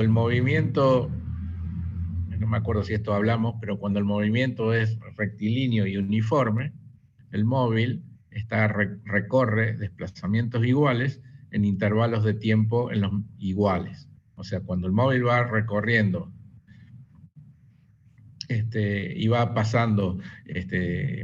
El movimiento, no me acuerdo si esto hablamos, pero cuando el movimiento es rectilíneo y uniforme, el móvil recorre desplazamientos iguales en intervalos de tiempo en los iguales. O sea, cuando el móvil va recorriendo y va pasando,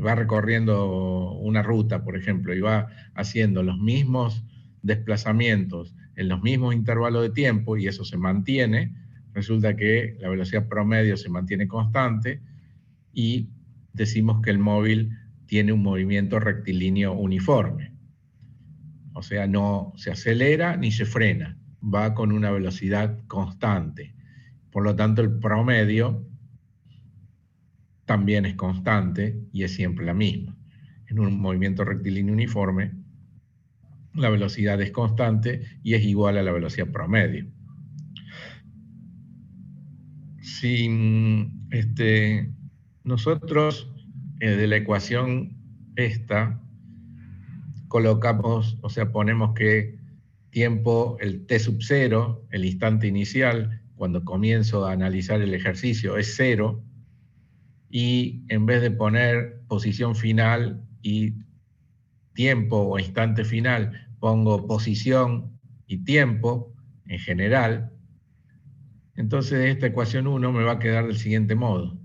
va recorriendo una ruta, por ejemplo, y va haciendo los mismos desplazamientos en los mismos intervalos de tiempo, y eso se mantiene, resulta que la velocidad promedio se mantiene constante y decimos que el móvil tiene un movimiento rectilíneo uniforme. O sea, no se acelera ni se frena, va con una velocidad constante. Por lo tanto, el promedio también es constante y es siempre la misma. En un movimiento rectilíneo uniforme, la velocidad es constante y es igual a la velocidad promedio. Si nosotros de la ecuación esta colocamos, o sea, ponemos que tiempo, el t sub 0, el instante inicial, cuando comienzo a analizar el ejercicio, es 0, y en vez de poner posición final y tiempo o instante final, pongo posición y tiempo en general, entonces esta ecuación 1 me va a quedar del siguiente modo.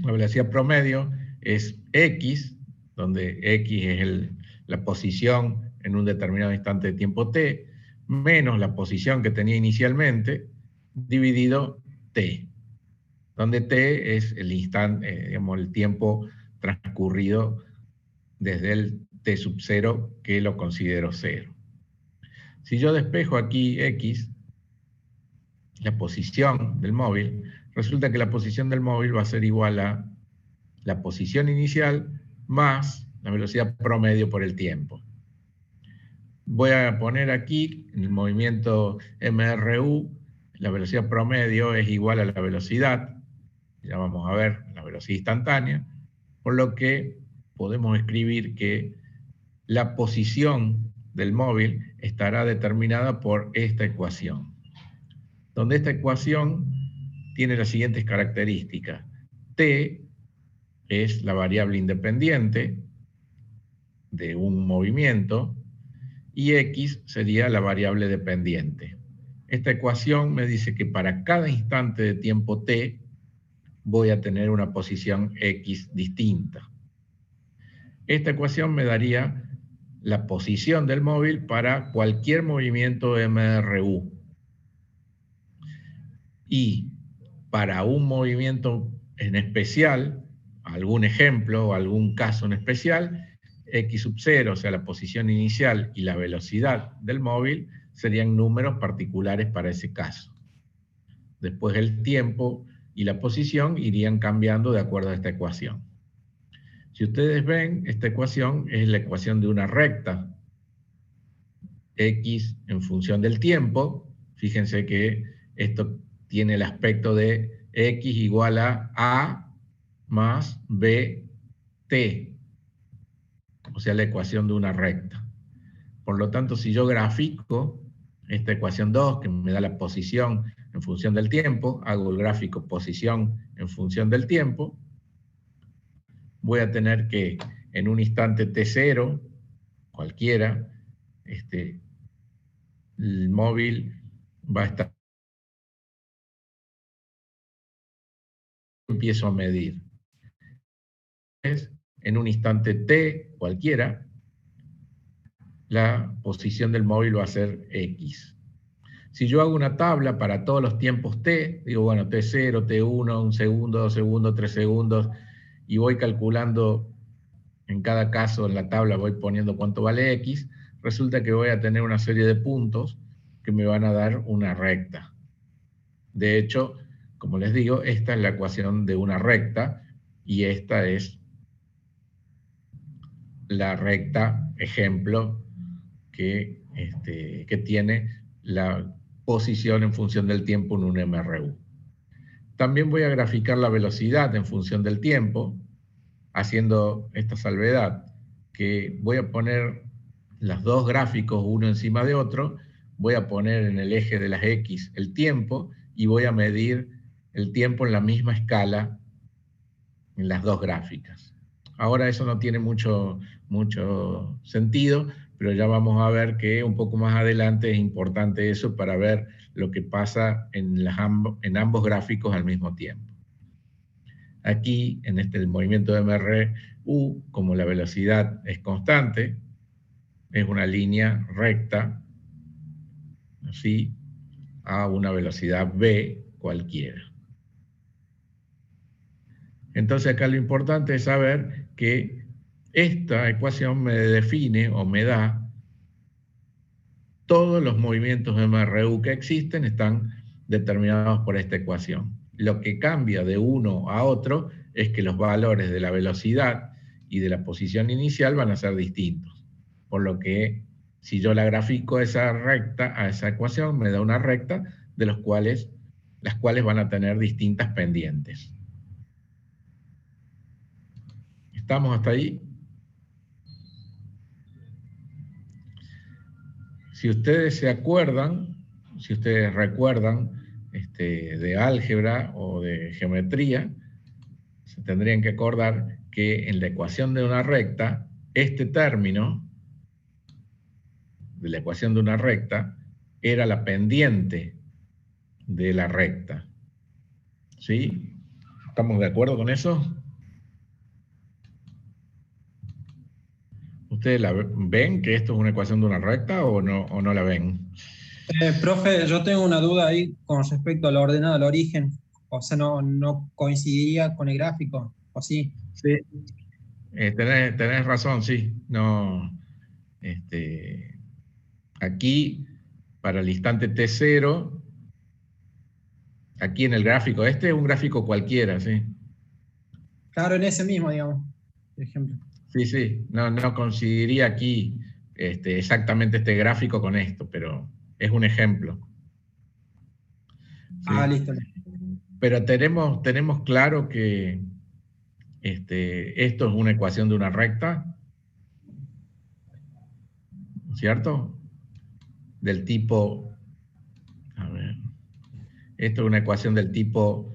La velocidad promedio es x, donde x es la posición en un determinado instante de tiempo t, menos la posición que tenía inicialmente, dividido t, donde t es el instante, digamos, el tiempo transcurrido desde el t sub 0, que lo considero 0. Si yo despejo aquí x, la posición del móvil, resulta que la posición del móvil va a ser igual a la posición inicial más la velocidad promedio por el tiempo. Voy a poner aquí, en el movimiento MRU, la velocidad promedio es igual a la velocidad, ya vamos a ver la velocidad instantánea, por lo que podemos escribir que la posición del móvil estará determinada por esta ecuación, donde esta ecuación tiene las siguientes características. T es la variable independiente de un movimiento y x sería la variable dependiente. Esta ecuación me dice que para cada instante de tiempo t voy a tener una posición x distinta. Esta ecuación me daría la posición del móvil para cualquier movimiento MRU. Y para un movimiento en especial, algún ejemplo o algún caso en especial, x sub 0, o sea, la posición inicial y la velocidad del móvil, serían números particulares para ese caso. Después el tiempo y la posición irían cambiando de acuerdo a esta ecuación. Si ustedes ven, esta ecuación es la ecuación de una recta. X en función del tiempo, fíjense que esto tiene el aspecto de X igual a más BT, o sea, la ecuación de una recta. Por lo tanto, si yo grafico esta ecuación 2, que me da la posición en función del tiempo, hago el gráfico posición en función del tiempo, voy a tener que en un instante t0, cualquiera, el móvil va a estar. Empiezo a medir. En un instante t cualquiera, la posición del móvil va a ser x. Si yo hago una tabla para todos los tiempos t, digo, bueno, t0, t1, 1 segundo, 2 segundos, 3 segundos, y voy calculando en cada caso en la tabla, voy poniendo cuánto vale x, resulta que voy a tener una serie de puntos que me van a dar una recta. De hecho, como les digo, esta es la ecuación de una recta y esta es la recta ejemplo que tiene la posición en función del tiempo en un MRU. También voy a graficar la velocidad en función del tiempo, haciendo esta salvedad, que voy a poner los dos gráficos uno encima de otro, voy a poner en el eje de las X el tiempo y voy a medir el tiempo en la misma escala en las dos gráficas. Ahora eso no tiene mucho sentido, pero ya vamos a ver que un poco más adelante es importante eso para ver lo que pasa en ambos gráficos al mismo tiempo. Aquí, en el movimiento de MRU, como la velocidad es constante, es una línea recta, así, a una velocidad v cualquiera. Entonces acá lo importante es saber que esta ecuación me define o me da todos los movimientos MRU que existen están determinados por esta ecuación. Lo que cambia de uno a otro es que los valores de la velocidad y de la posición inicial van a ser distintos. Por lo que si yo la grafico esa recta a esa ecuación, me da una recta de las cuales van a tener distintas pendientes. ¿Estamos hasta ahí? Si ustedes se acuerdan, si ustedes recuerdan de álgebra o de geometría, se tendrían que acordar que en la ecuación de una recta, este término de la ecuación de una recta era la pendiente de la recta. ¿Sí? ¿Estamos de acuerdo con eso? ¿Ustedes ven que esto es una ecuación de una recta o no la ven? Profe, yo tengo una duda ahí con respecto a la ordenada del origen. O sea, no coincidiría con el gráfico, ¿o sí? Sí. Tenés razón, sí. No, aquí, para el instante t0, aquí en el gráfico, este es un gráfico cualquiera, ¿sí? Claro, en ese mismo, digamos, por ejemplo. Sí, no coincidiría aquí exactamente este gráfico con esto, pero es un ejemplo. ¿Sí? Ah, listo. Pero tenemos claro que esto es una ecuación de una recta, ¿cierto? Del tipo, a ver, esto es una ecuación del tipo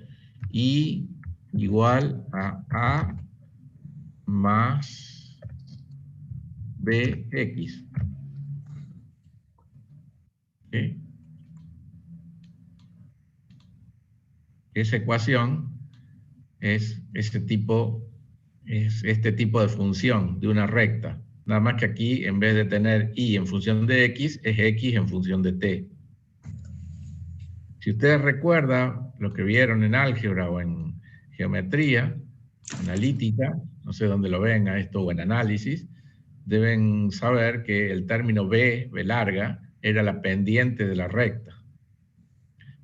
I igual a A más BX. ¿Sí? Esa ecuación es este tipo de función de una recta. Nada más que aquí, en vez de tener y en función de x, es x en función de t. Si ustedes recuerdan lo que vieron en álgebra o en geometría analítica, no sé dónde lo ven a esto, o en análisis, deben saber que el término b larga, era la pendiente de la recta.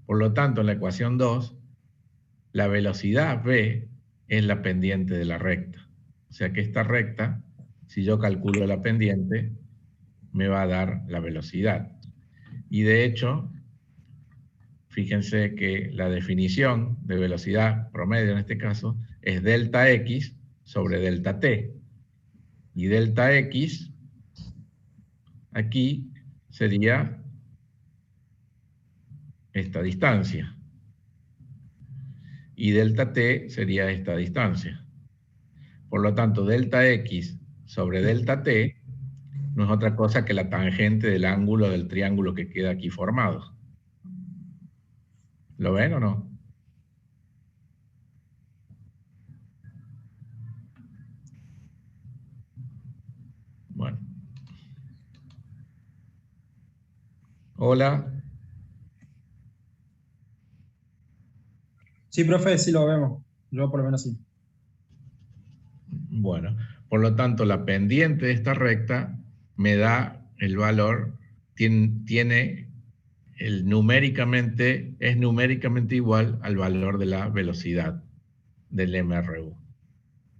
Por lo tanto, en la ecuación 2, la velocidad v es la pendiente de la recta. O sea que esta recta, si yo calculo la pendiente, me va a dar la velocidad. Y de hecho, fíjense que la definición de velocidad promedio en este caso es delta x sobre delta t. Y delta x aquí sería esta distancia. Y delta t sería esta distancia. Por lo tanto, delta x sobre delta t no es otra cosa que la tangente del ángulo del triángulo que queda aquí formado. ¿Lo ven o no? Bueno. Hola. Sí, profe, sí lo vemos. Yo por lo menos sí. Bueno, por lo tanto, la pendiente de esta recta me da el valor, tiene es numéricamente igual al valor de la velocidad del MRU.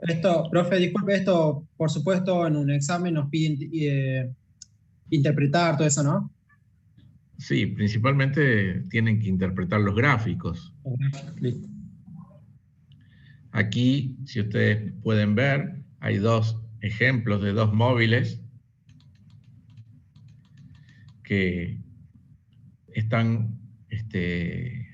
Esto, profe, disculpe, esto, por supuesto, en un examen nos piden interpretar todo eso, ¿no? Sí, principalmente tienen que interpretar los gráficos. Listo. Aquí, si ustedes pueden ver, hay dos ejemplos de dos móviles que están, que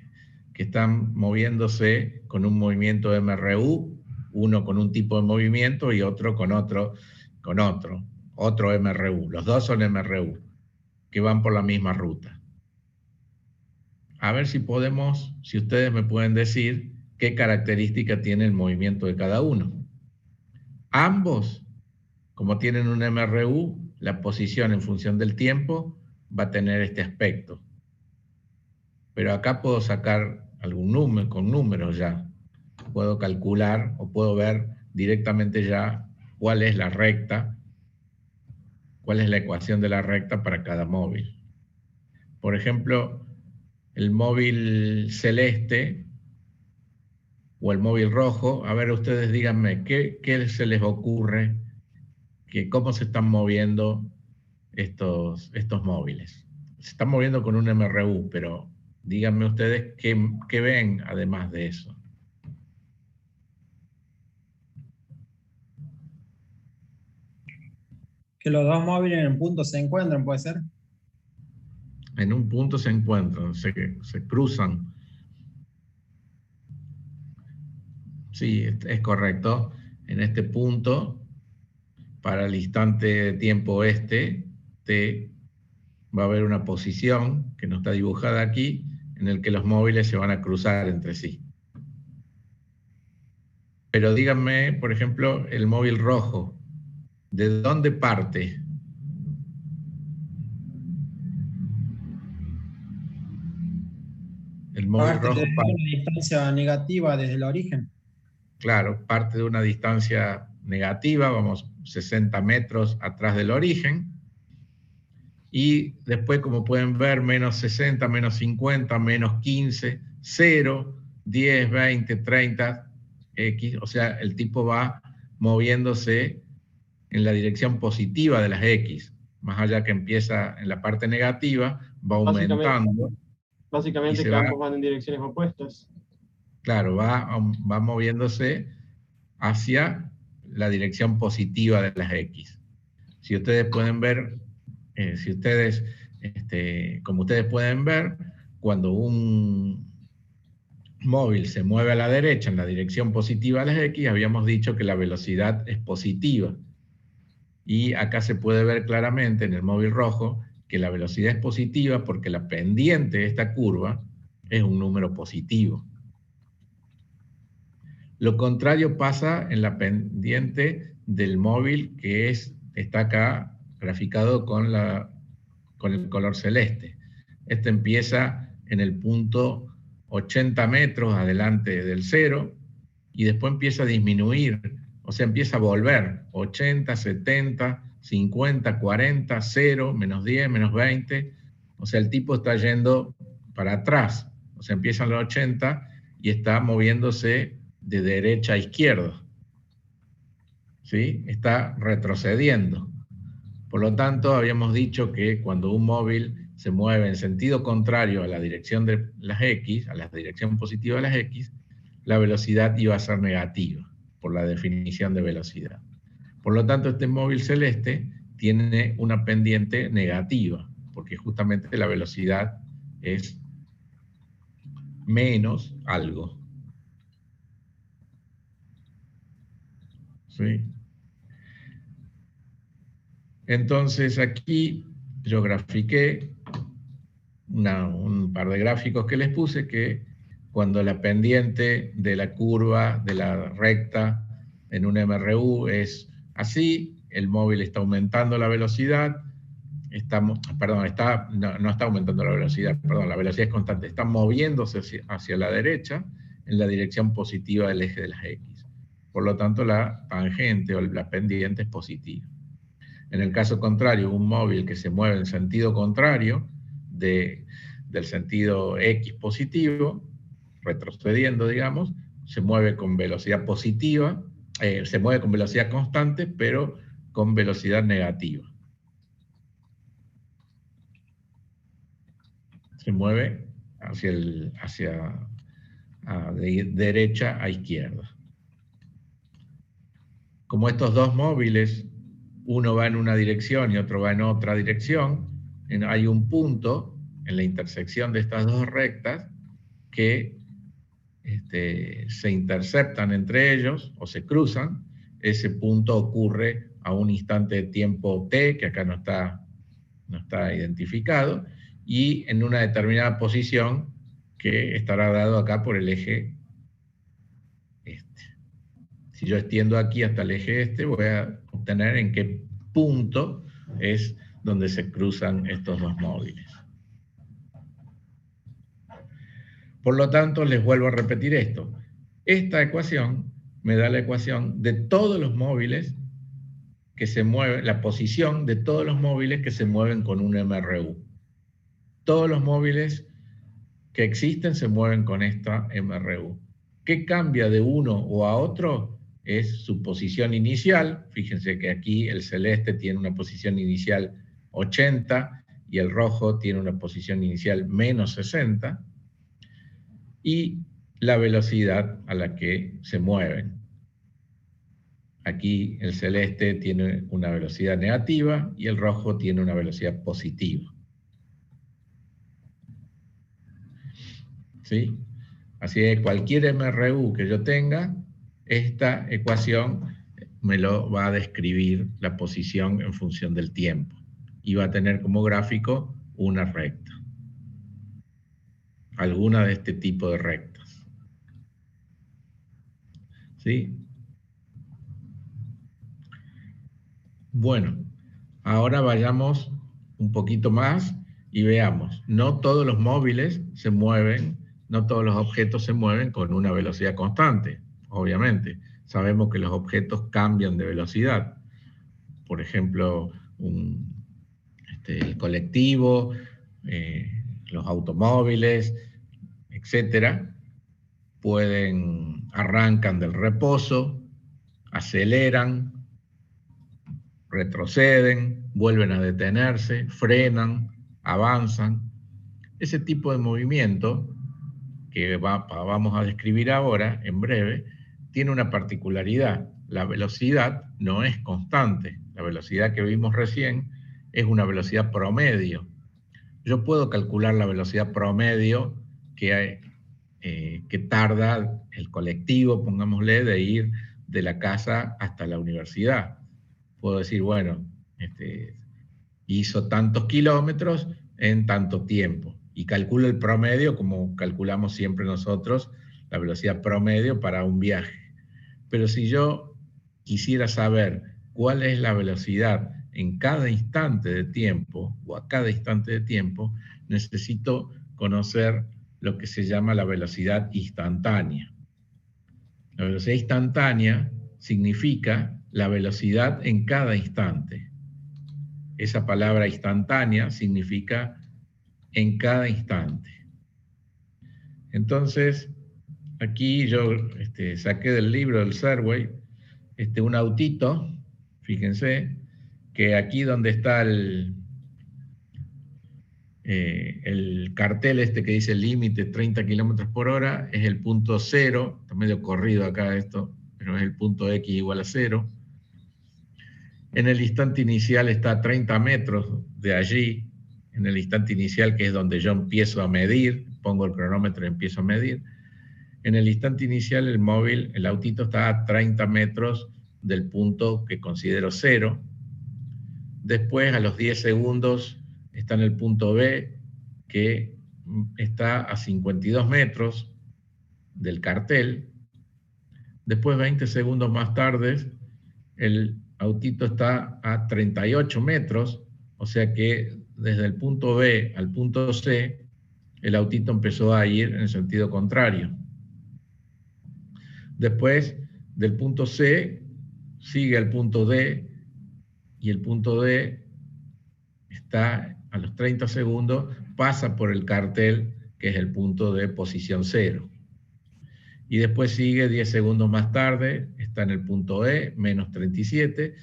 están moviéndose con un movimiento MRU, uno con un tipo de movimiento y otro con otro MRU. Los dos son MRU, que van por la misma ruta. A ver si ustedes me pueden decir qué característica tiene el movimiento de cada uno. Ambos, como tienen un MRU, la posición en función del tiempo va a tener este aspecto. Pero acá puedo sacar algún número, con números ya. Puedo calcular o puedo ver directamente ya cuál es la recta, cuál es la ecuación de la recta para cada móvil. Por ejemplo, el móvil celeste o el móvil rojo, a ver, ustedes díganme, ¿qué se les ocurre? ¿Cómo se están moviendo estos móviles? Se están moviendo con un MRU, pero díganme ustedes qué ven además de eso. Que los dos móviles en punto se encuentran, ¿puede ser? En un punto se encuentran, se cruzan. Sí, es correcto. En este punto, para el instante de tiempo T, va a haber una posición que no está dibujada aquí, en el que los móviles se van a cruzar entre sí. Pero díganme, por ejemplo, el móvil rojo, ¿de dónde parte? El móvil Parte rojo de parte. una distancia negativa desde el origen. Claro, parte de una distancia negativa, vamos 60 metros atrás del origen, y después, como pueden ver, menos 60, menos 50, menos 15, 0, 10, 20, 30, X, o sea, el tipo va moviéndose en la dirección positiva de las X, más allá que empieza en la parte negativa, va aumentando y Básicamente se que va, ambos van en direcciones opuestas. claro, va moviéndose hacia la dirección positiva de las X. Si ustedes pueden ver, como ustedes pueden ver, cuando un móvil se mueve a la derecha en la dirección positiva de las X, habíamos dicho que la velocidad es positiva. Y acá se puede ver claramente en el móvil rojo que la velocidad es positiva porque la pendiente de esta curva es un número positivo. Lo contrario pasa en la pendiente del móvil que está acá graficado con el color celeste. Este empieza en el punto 80 metros adelante del cero y después empieza a disminuir, o sea, empieza a volver 80, 70, 50, 40, 0, menos 10, menos 20, o sea, el tipo está yendo para atrás, o sea, empieza en los 80 y está moviéndose de derecha a izquierda, ¿sí? Está retrocediendo. Por lo tanto, habíamos dicho que cuando un móvil se mueve en sentido contrario a la dirección de las X, a la dirección positiva de las X, la velocidad iba a ser negativa, por la definición de velocidad. Por lo tanto, este móvil celeste tiene una pendiente negativa, porque justamente la velocidad es menos algo. ¿Sí? Entonces aquí yo grafiqué un par de gráficos que les puse que cuando la pendiente de la curva de la recta en un MRU es así, el móvil está aumentando la velocidad, no está aumentando la velocidad, la velocidad es constante, está moviéndose hacia la derecha en la dirección positiva del eje de las X. Por lo tanto, la tangente o la pendiente es positiva. En el caso contrario, un móvil que se mueve en sentido contrario del sentido X positivo, retrocediendo, digamos, se mueve con velocidad positiva, se mueve con velocidad constante, pero con velocidad negativa. Se mueve de derecha a izquierda. Como estos dos móviles, uno va en una dirección y otro va en otra dirección, hay un punto en la intersección de estas dos rectas que se interceptan entre ellos o se cruzan. Ese punto ocurre a un instante de tiempo t, que acá no está identificado, y en una determinada posición que estará dado acá por el eje este. Si yo extiendo aquí hasta el eje este, voy a obtener en qué punto es donde se cruzan estos dos móviles. Por lo tanto, les vuelvo a repetir esto. Esta ecuación me da la ecuación de todos los móviles que se mueven, la posición de todos los móviles que se mueven con un MRU. Todos los móviles que existen se mueven con esta MRU. ¿Qué cambia de uno o a otro? Es su posición inicial. Fíjense que aquí el celeste tiene una posición inicial 80 y el rojo tiene una posición inicial menos 60. Y la velocidad a la que se mueven. Aquí el celeste tiene una velocidad negativa y el rojo tiene una velocidad positiva. ¿Sí? Así que cualquier MRU que yo tenga, esta ecuación me lo va a describir la posición en función del tiempo. Y va a tener como gráfico una recta. Alguna de este tipo de rectas. ¿Sí? Bueno, ahora vayamos un poquito más y veamos. No todos los móviles se mueven, no todos los objetos se mueven con una velocidad constante, obviamente. Sabemos que los objetos cambian de velocidad. Por ejemplo, el colectivo, los automóviles, etcétera, arrancan del reposo, aceleran, retroceden, vuelven a detenerse, frenan, avanzan. Ese tipo de movimiento que vamos a describir ahora, en breve, tiene una particularidad. La velocidad no es constante. La velocidad que vimos recién es una velocidad promedio. Yo puedo calcular la velocidad promedio que tarda el colectivo, pongámosle, de ir de la casa hasta la universidad. Puedo decir, bueno, hizo tantos kilómetros en tanto tiempo y calculo el promedio como calculamos siempre nosotros la velocidad promedio para un viaje. Pero si yo quisiera saber cuál es la velocidad en cada instante de tiempo o a cada instante de tiempo, necesito conocer lo que se llama la velocidad instantánea. La velocidad instantánea significa la velocidad en cada instante. Esa palabra instantánea significa en cada instante. Entonces, aquí yo saqué del libro del Serway un autito, fíjense, que aquí donde está el cartel que dice límite 30 kilómetros por hora, es el punto 0, está medio corrido acá esto, pero es el punto X igual a 0. En el instante inicial está a 30 metros de allí, en el instante inicial que es donde yo empiezo a medir, pongo el cronómetro y empiezo a medir. En el instante inicial el autito está a 30 metros del punto que considero 0. Después a los 10 segundos está en el punto B, que está a 52 metros del cartel. Después 20 segundos más tarde el autito está a 38 metros, o sea que desde el punto B al punto C, el autito empezó a ir en el sentido contrario. Después del punto C sigue el punto D, y el punto D está a los 30 segundos, pasa por el cartel, que es el punto de posición 0. Y después sigue 10 segundos más tarde, está en el punto E, menos 37,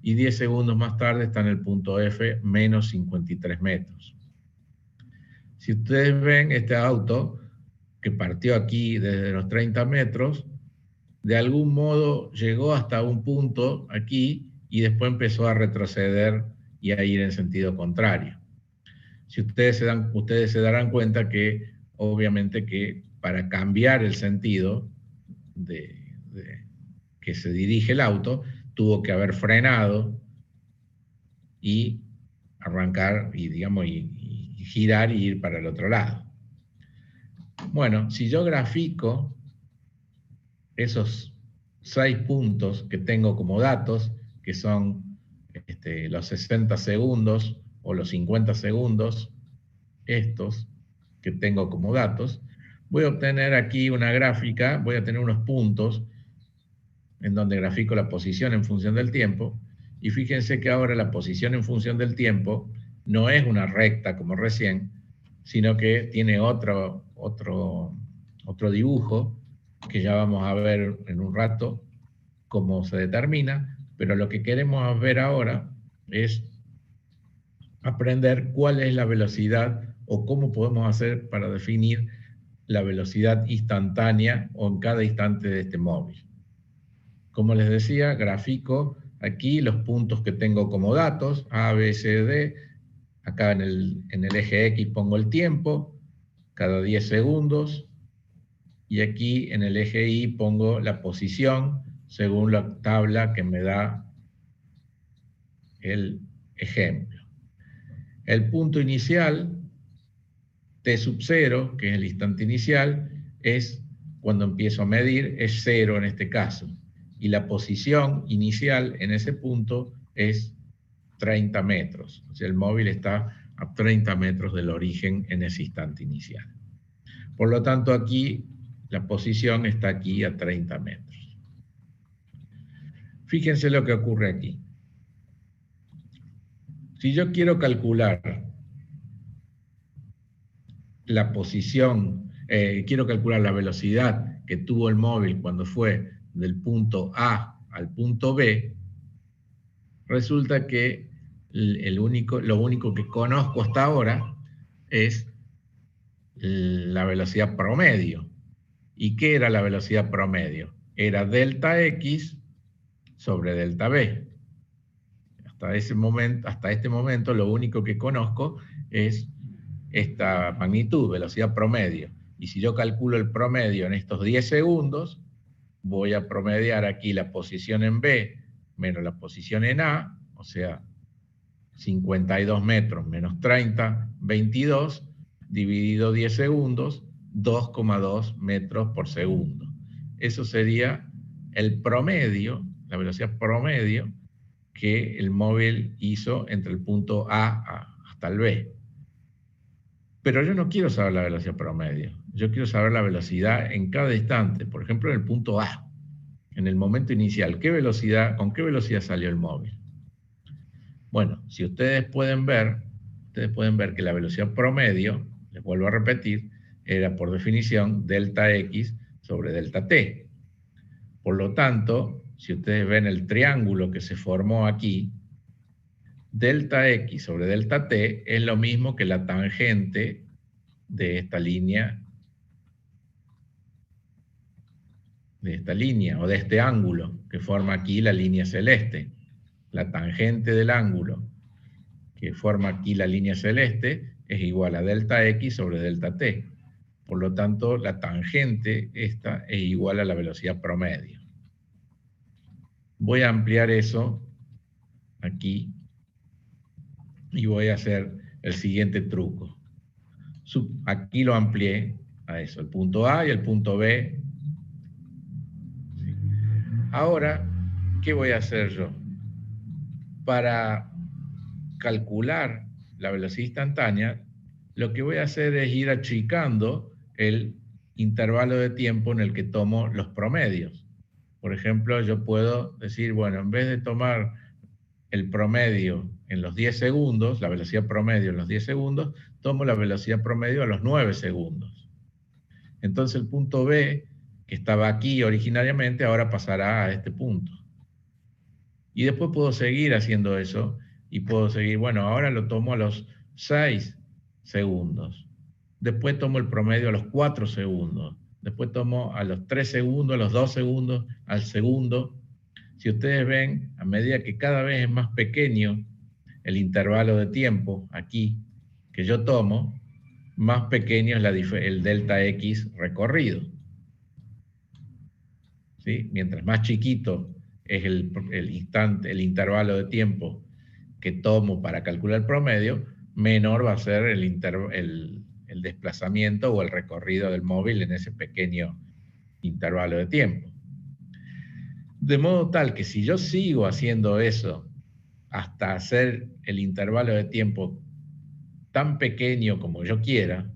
y 10 segundos más tarde está en el punto F, menos 53 metros. Si ustedes ven este auto, que partió aquí desde los 30 metros, de algún modo llegó hasta un punto aquí y después empezó a retroceder y a ir en sentido contrario. si ustedes se darán cuenta que obviamente que para cambiar el sentido de que se dirige el auto, tuvo que haber frenado y arrancar y, digamos, y girar y ir para el otro lado. Bueno, si yo grafico esos 6 puntos que tengo como datos, que son los 60 segundos o los 50 segundos, estos que tengo como datos, voy a obtener aquí una gráfica, voy a tener unos puntos en donde grafico la posición en función del tiempo, y fíjense que ahora la posición en función del tiempo no es una recta como recién, sino que tiene otro dibujo que ya vamos a ver en un rato cómo se determina, pero lo que queremos ver ahora es aprender cuál es la velocidad o cómo podemos hacer para definir la velocidad instantánea o en cada instante de este móvil. Como les decía, grafico aquí los puntos que tengo como datos, A, B, C, D. Acá en el eje X pongo el tiempo, cada 10 segundos. Y aquí en el eje Y pongo la posición según la tabla que me da el ejemplo. El punto inicial, T sub 0, que es el instante inicial, es cuando empiezo a medir, es 0 en este caso. Y la posición inicial en ese punto es 30 metros. O sea, el móvil está a 30 metros del origen en ese instante inicial. Por lo tanto, aquí la posición está aquí a 30 metros. Fíjense lo que ocurre aquí. Si yo quiero calcular la posición, quiero calcular la velocidad que tuvo el móvil cuando fue del punto A al punto B, resulta que lo único que conozco hasta ahora es la velocidad promedio. ¿Y qué era la velocidad promedio? Era delta X sobre delta B. Hasta este momento lo único que conozco es esta magnitud, velocidad promedio. Y si yo calculo el promedio en estos 10 segundos, voy a promediar aquí la posición en B menos la posición en A, o sea, 52 metros menos 30, 22, dividido 10 segundos, 2,2 metros por segundo. Eso sería el promedio, la velocidad promedio que el móvil hizo entre el punto A hasta el B. Pero yo no quiero saber la velocidad promedio, yo quiero saber la velocidad en cada instante, por ejemplo en el punto A, en el momento inicial, ¿con qué velocidad salió el móvil? Bueno, si ustedes pueden ver que la velocidad promedio, les vuelvo a repetir, era por definición delta X sobre delta T. Por lo tanto, si ustedes ven el triángulo que se formó aquí, delta X sobre delta T es lo mismo que la tangente de esta línea o de este ángulo que forma aquí la línea celeste. La tangente del ángulo que forma aquí la línea celeste es igual a delta X sobre delta T. Por lo tanto, la tangente esta es igual a la velocidad promedio. Voy a ampliar eso aquí y voy a hacer el siguiente truco. Aquí lo amplié a eso, el punto A y el punto B. Ahora, ¿qué voy a hacer yo? Para calcular la velocidad instantánea, lo que voy a hacer es ir achicando el intervalo de tiempo en el que tomo los promedios. Por ejemplo, yo puedo decir, bueno, en vez de tomar el promedio en los 10 segundos, la velocidad promedio en los 10 segundos, tomo la velocidad promedio a los 9 segundos. Entonces el punto B, que estaba aquí originariamente, ahora pasará a este punto. Y después puedo seguir haciendo eso y puedo seguir, bueno, ahora lo tomo a los 6 segundos. Después tomo el promedio a los 4 segundos. Después tomo a los 3 segundos, a los 2 segundos, al segundo. Si ustedes ven, a medida que cada vez es más pequeño el intervalo de tiempo aquí, que yo tomo, más pequeño es el delta X recorrido. ¿Sí? Mientras más chiquito es el intervalo de tiempo que tomo para calcular el promedio, menor va a ser el desplazamiento o el recorrido del móvil en ese pequeño intervalo de tiempo. De modo tal que si yo sigo haciendo eso hasta hacer el intervalo de tiempo tan pequeño como yo quiera,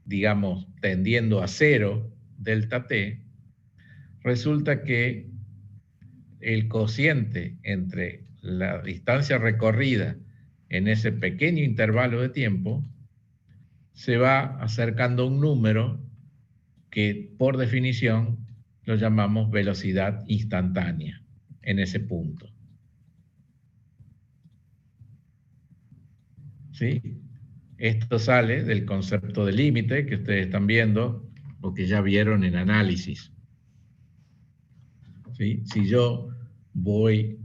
digamos, tendiendo a 0 delta t, resulta que el cociente entre la distancia recorrida en ese pequeño intervalo de tiempo se va acercando a un número que por definición lo llamamos velocidad instantánea en ese punto. ¿Sí? Esto sale del concepto de límite que ustedes están viendo o que ya vieron en análisis. ¿Sí? Si yo voy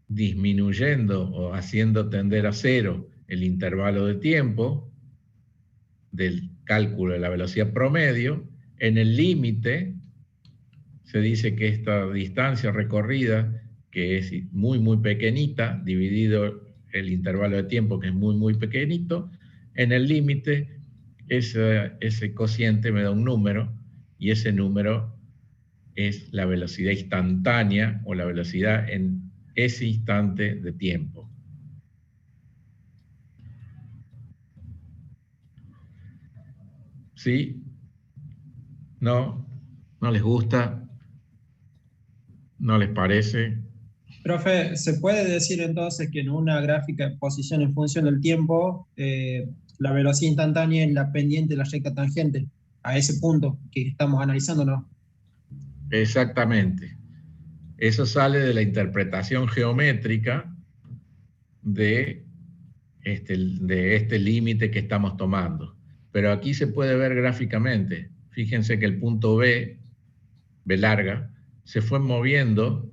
disminuyendo o haciendo tender a 0 el intervalo de tiempo del cálculo de la velocidad promedio, en el límite se dice que esta distancia recorrida, que es muy, muy pequeñita, dividido el intervalo de tiempo, que es muy, muy pequeñito, en el límite ese cociente me da un número, y ese número es la velocidad instantánea o la velocidad en ese instante de tiempo. ¿Sí? ¿No? ¿No les gusta? ¿No les parece? Profe, ¿se puede decir entonces que en una gráfica de posición en función del tiempo, la velocidad instantánea es la pendiente de la recta tangente a ese punto que estamos analizando, no? Exactamente. Eso sale de la interpretación geométrica de este límite que estamos tomando. Pero aquí se puede ver gráficamente. Fíjense que el punto B larga, se fue moviendo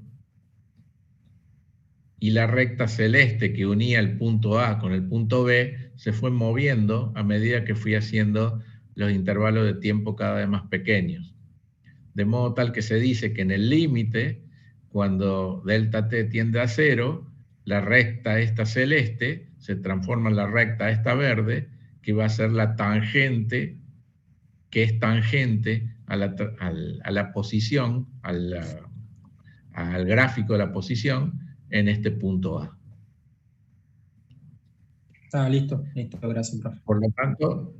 y la recta celeste que unía el punto A con el punto B se fue moviendo a medida que fui haciendo los intervalos de tiempo cada vez más pequeños. De modo tal que se dice que en el límite, cuando delta t tiende a 0, la recta esta celeste se transforma en la recta esta verde, que va a ser la tangente, que es tangente a la posición, al gráfico de la posición en este punto A. Está listo, gracias, profe. Por lo tanto,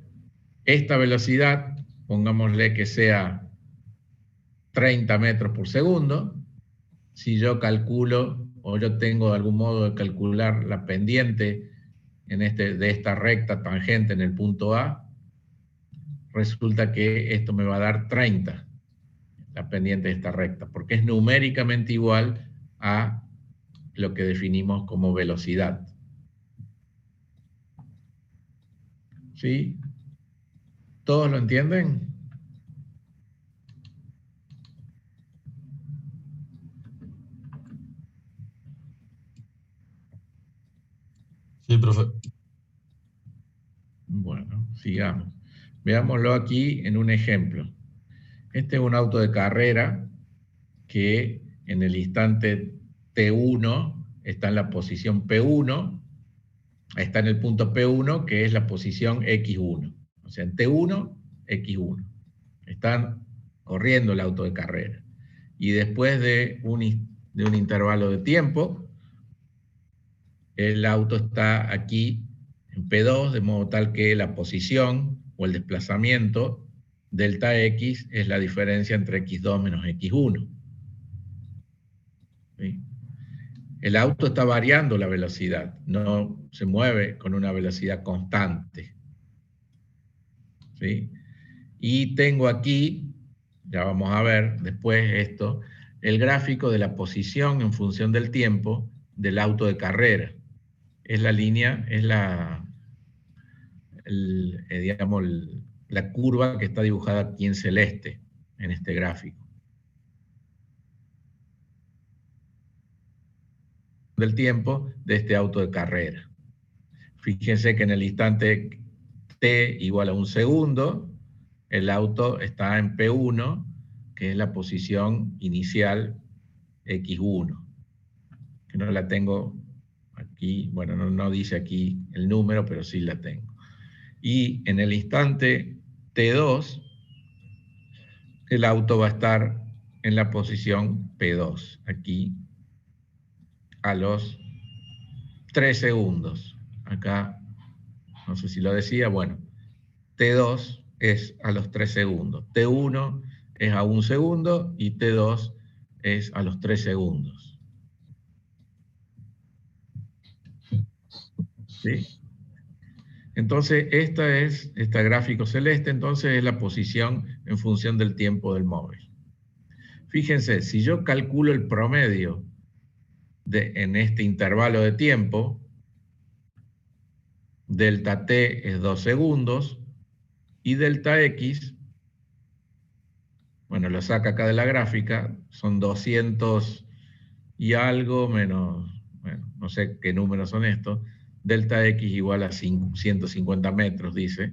esta velocidad, pongámosle que sea 30 metros por segundo, si yo calculo o yo tengo de algún modo de calcular la pendiente de esta recta tangente en el punto A, resulta que esto me va a dar 30, la pendiente de esta recta, porque es numéricamente igual a lo que definimos como velocidad. ¿Sí? ¿Todos lo entienden? Sí, profe. Bueno, sigamos. Veámoslo aquí en un ejemplo. Este es un auto de carrera que en el instante T1 está en la posición P1, está en el punto P1, que es la posición X1. O sea, en T1, X1. Están corriendo el auto de carrera. Y después de un intervalo de tiempo, el auto está aquí en P2, de modo tal que la posición o el desplazamiento delta X es la diferencia entre X2 menos X1. ¿Sí? El auto está variando la velocidad, no se mueve con una velocidad constante. ¿Sí? Y tengo aquí, ya vamos a ver después esto, el gráfico de la posición en función del tiempo del auto de carrera. Es la línea, es digamos, la curva que está dibujada aquí en celeste, en este gráfico. Del tiempo de este auto de carrera. Fíjense que en el instante t igual a 1 segundo, el auto está en P1, que es la posición inicial X1, que no la tengo aquí, bueno, no dice aquí el número, pero sí la tengo. Y en el instante T2, el auto va a estar en la posición P2, aquí a los 3 segundos. Acá, no sé si lo decía, bueno, T2 es a los 3 segundos, T1 es a 1 segundo y T2 es a los 3 segundos. ¿Sí? Entonces, este gráfico celeste, entonces es la posición en función del tiempo del móvil. Fíjense, si yo calculo el promedio en este intervalo de tiempo, delta t es 2 segundos y delta x, bueno, lo saca acá de la gráfica, son 200 y algo menos, bueno, no sé qué números son estos, delta x igual a 150 metros, dice.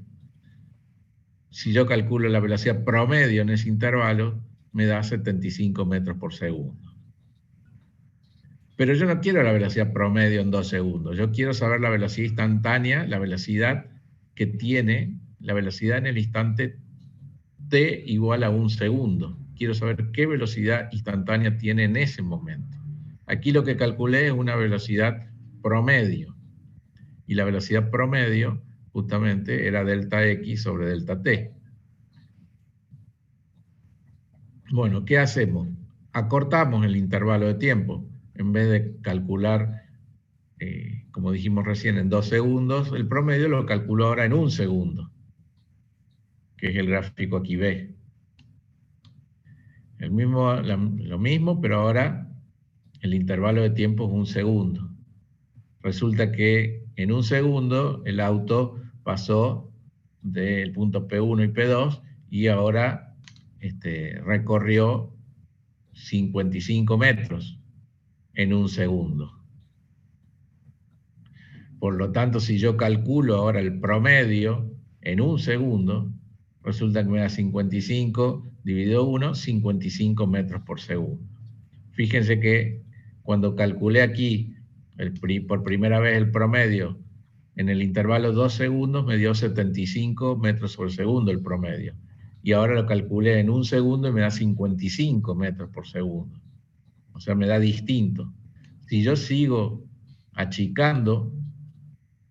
Si yo calculo la velocidad promedio en ese intervalo, me da 75 metros por segundo. Pero yo no quiero la velocidad promedio en 2 segundos. Yo quiero saber la velocidad instantánea, la velocidad que tiene, la velocidad en el instante t igual a 1 segundo. Quiero saber qué velocidad instantánea tiene en ese momento. Aquí lo que calculé es una velocidad promedio. Y la velocidad promedio justamente era delta x sobre delta t. Bueno, ¿qué hacemos? Acortamos el intervalo de tiempo. En vez de calcular, como dijimos recién, en 2 segundos, el promedio lo calculo ahora en 1 segundo, que es el gráfico aquí B. Lo mismo, pero ahora el intervalo de tiempo es 1 segundo. Resulta que en 1 segundo el auto pasó del punto P1 y P2 y ahora recorrió 55 metros en 1 segundo. Por lo tanto, si yo calculo ahora el promedio en 1 segundo, resulta que me da 55 dividido 1, 55 metros por segundo. Fíjense que cuando calculé aquí por primera vez el promedio en el intervalo 2 segundos, me dio 75 metros por segundo el promedio. Y ahora lo calculé en 1 segundo y me da 55 metros por segundo. O sea, me da distinto. Si yo sigo achicando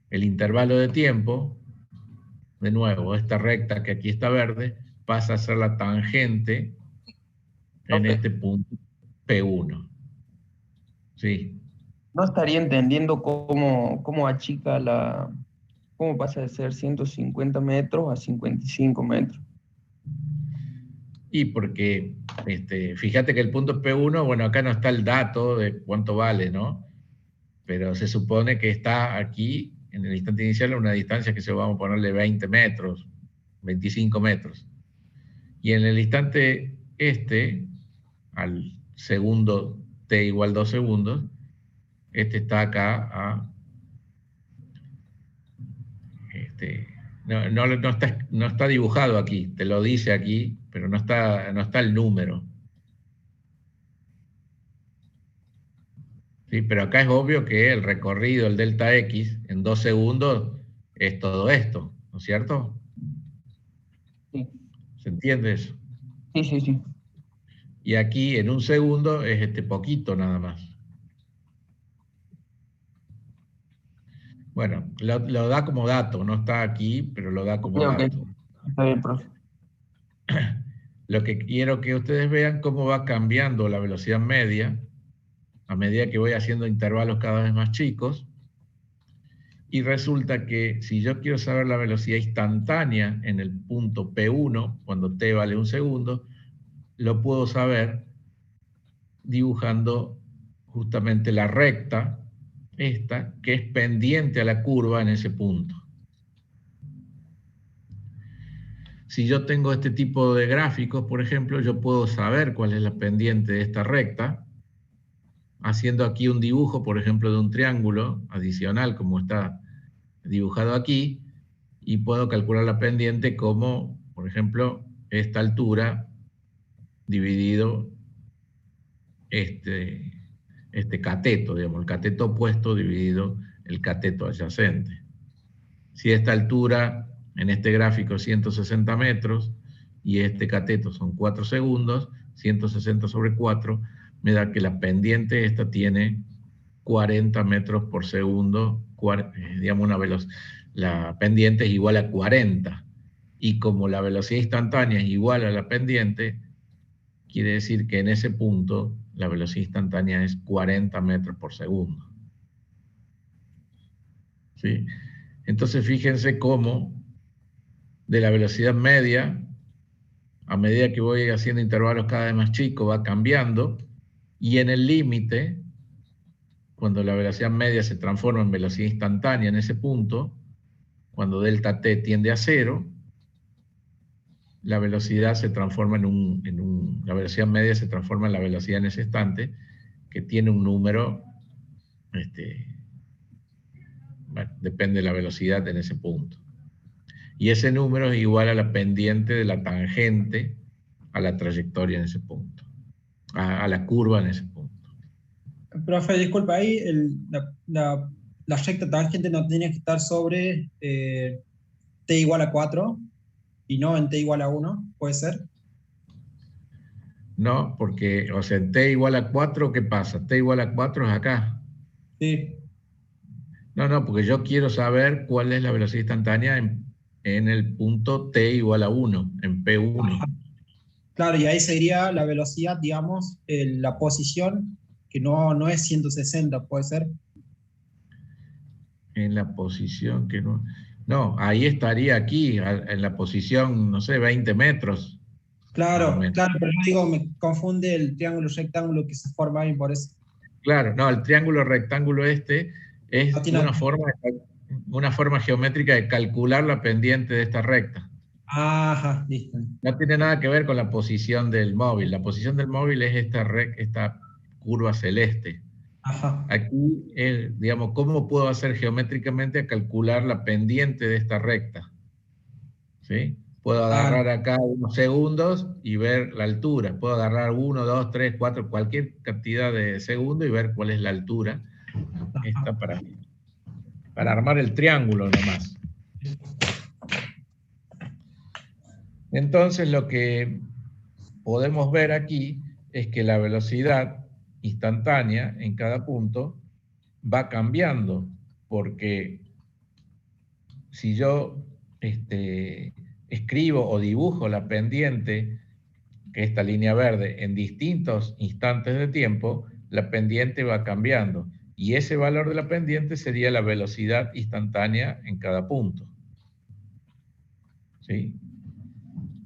el intervalo de tiempo, de nuevo, esta recta que aquí está verde, pasa a ser la tangente en este punto P1. Sí. No estaría entendiendo cómo achica cómo pasa de ser 150 metros a 55 metros. Y porque, fíjate que el punto P1, bueno, acá no está el dato de cuánto vale, ¿no? Pero se supone que está aquí, en el instante inicial, a una distancia que vamos a ponerle 20 metros, 25 metros. Y en el instante al segundo t igual 2 segundos, está acá a... no está dibujado aquí, te lo dice aquí, pero no está el número. Sí, pero acá es obvio que el recorrido, el delta x, en 2 segundos es todo esto, ¿no es cierto? Sí. ¿Se entiende eso? Sí. Y aquí en 1 segundo es poquito nada más. Bueno, lo da como dato, no está aquí, pero lo da como dato. Está bien, profe. Lo que quiero que ustedes vean cómo va cambiando la velocidad media a medida que voy haciendo intervalos cada vez más chicos. Y resulta que si yo quiero saber la velocidad instantánea en el punto P1, cuando t vale 1 segundo, lo puedo saber dibujando justamente la recta, esta, que es pendiente a la curva en ese punto. Si yo tengo este tipo de gráficos, por ejemplo, yo puedo saber cuál es la pendiente de esta recta, haciendo aquí un dibujo, por ejemplo, de un triángulo adicional, como está dibujado aquí, y puedo calcular la pendiente como, por ejemplo, esta altura dividido este cateto, digamos, el cateto opuesto dividido el cateto adyacente. Si esta altura en este gráfico es 160 metros y este cateto son 4 segundos, 160 sobre 4, me da que la pendiente esta tiene 40 metros por segundo, digamos la pendiente es igual a 40. Y como la velocidad instantánea es igual a la pendiente, quiere decir que en ese punto la velocidad instantánea es 40 metros por segundo. ¿Sí? Entonces fíjense cómo de la velocidad media, a medida que voy haciendo intervalos cada vez más chicos, va cambiando, y en el límite, cuando la velocidad media se transforma en velocidad instantánea en ese punto, cuando delta t tiende a 0, la velocidad se transforma la velocidad media se transforma en la velocidad en ese instante, que tiene un número, bueno, depende de la velocidad en ese punto. Y ese número es igual a la pendiente de la tangente a la trayectoria en ese punto, a la curva en ese punto. Profe, disculpa, ahí la recta tangente no tiene que estar sobre t igual a 4 y no en t igual a 1, ¿puede ser? No, porque, o sea, en t igual a 4, ¿qué pasa? T igual a 4 es acá. Sí. No, porque yo quiero saber cuál es la velocidad instantánea en el punto t igual a 1, en P1. Ajá. Claro, y ahí sería la velocidad, digamos, la posición, que no es 160, ¿puede ser? En la posición que no... No, ahí estaría aquí, en la posición, no sé, 20 metros. Claro, claro, pero yo digo, me confunde el triángulo rectángulo que se forma ahí por eso. Claro, no, el triángulo rectángulo es No tiene una forma geométrica de calcular la pendiente de esta recta. Ajá, listo. No tiene nada que ver con la posición del móvil. La posición del móvil es esta curva celeste. Ajá. Aquí es, digamos, ¿cómo puedo hacer geométricamente a calcular la pendiente de esta recta? ¿Sí? Puedo agarrar acá unos segundos y ver la altura. Puedo agarrar 1, 2, 3, 4, cualquier cantidad de segundos y ver cuál es la altura. Esta para armar el triángulo nomás. Entonces lo que podemos ver aquí es que la velocidad instantánea en cada punto va cambiando, porque si yo escribo o dibujo la pendiente, que es esta línea verde, en distintos instantes de tiempo, la pendiente va cambiando. Y ese valor de la pendiente sería la velocidad instantánea en cada punto. ¿Sí?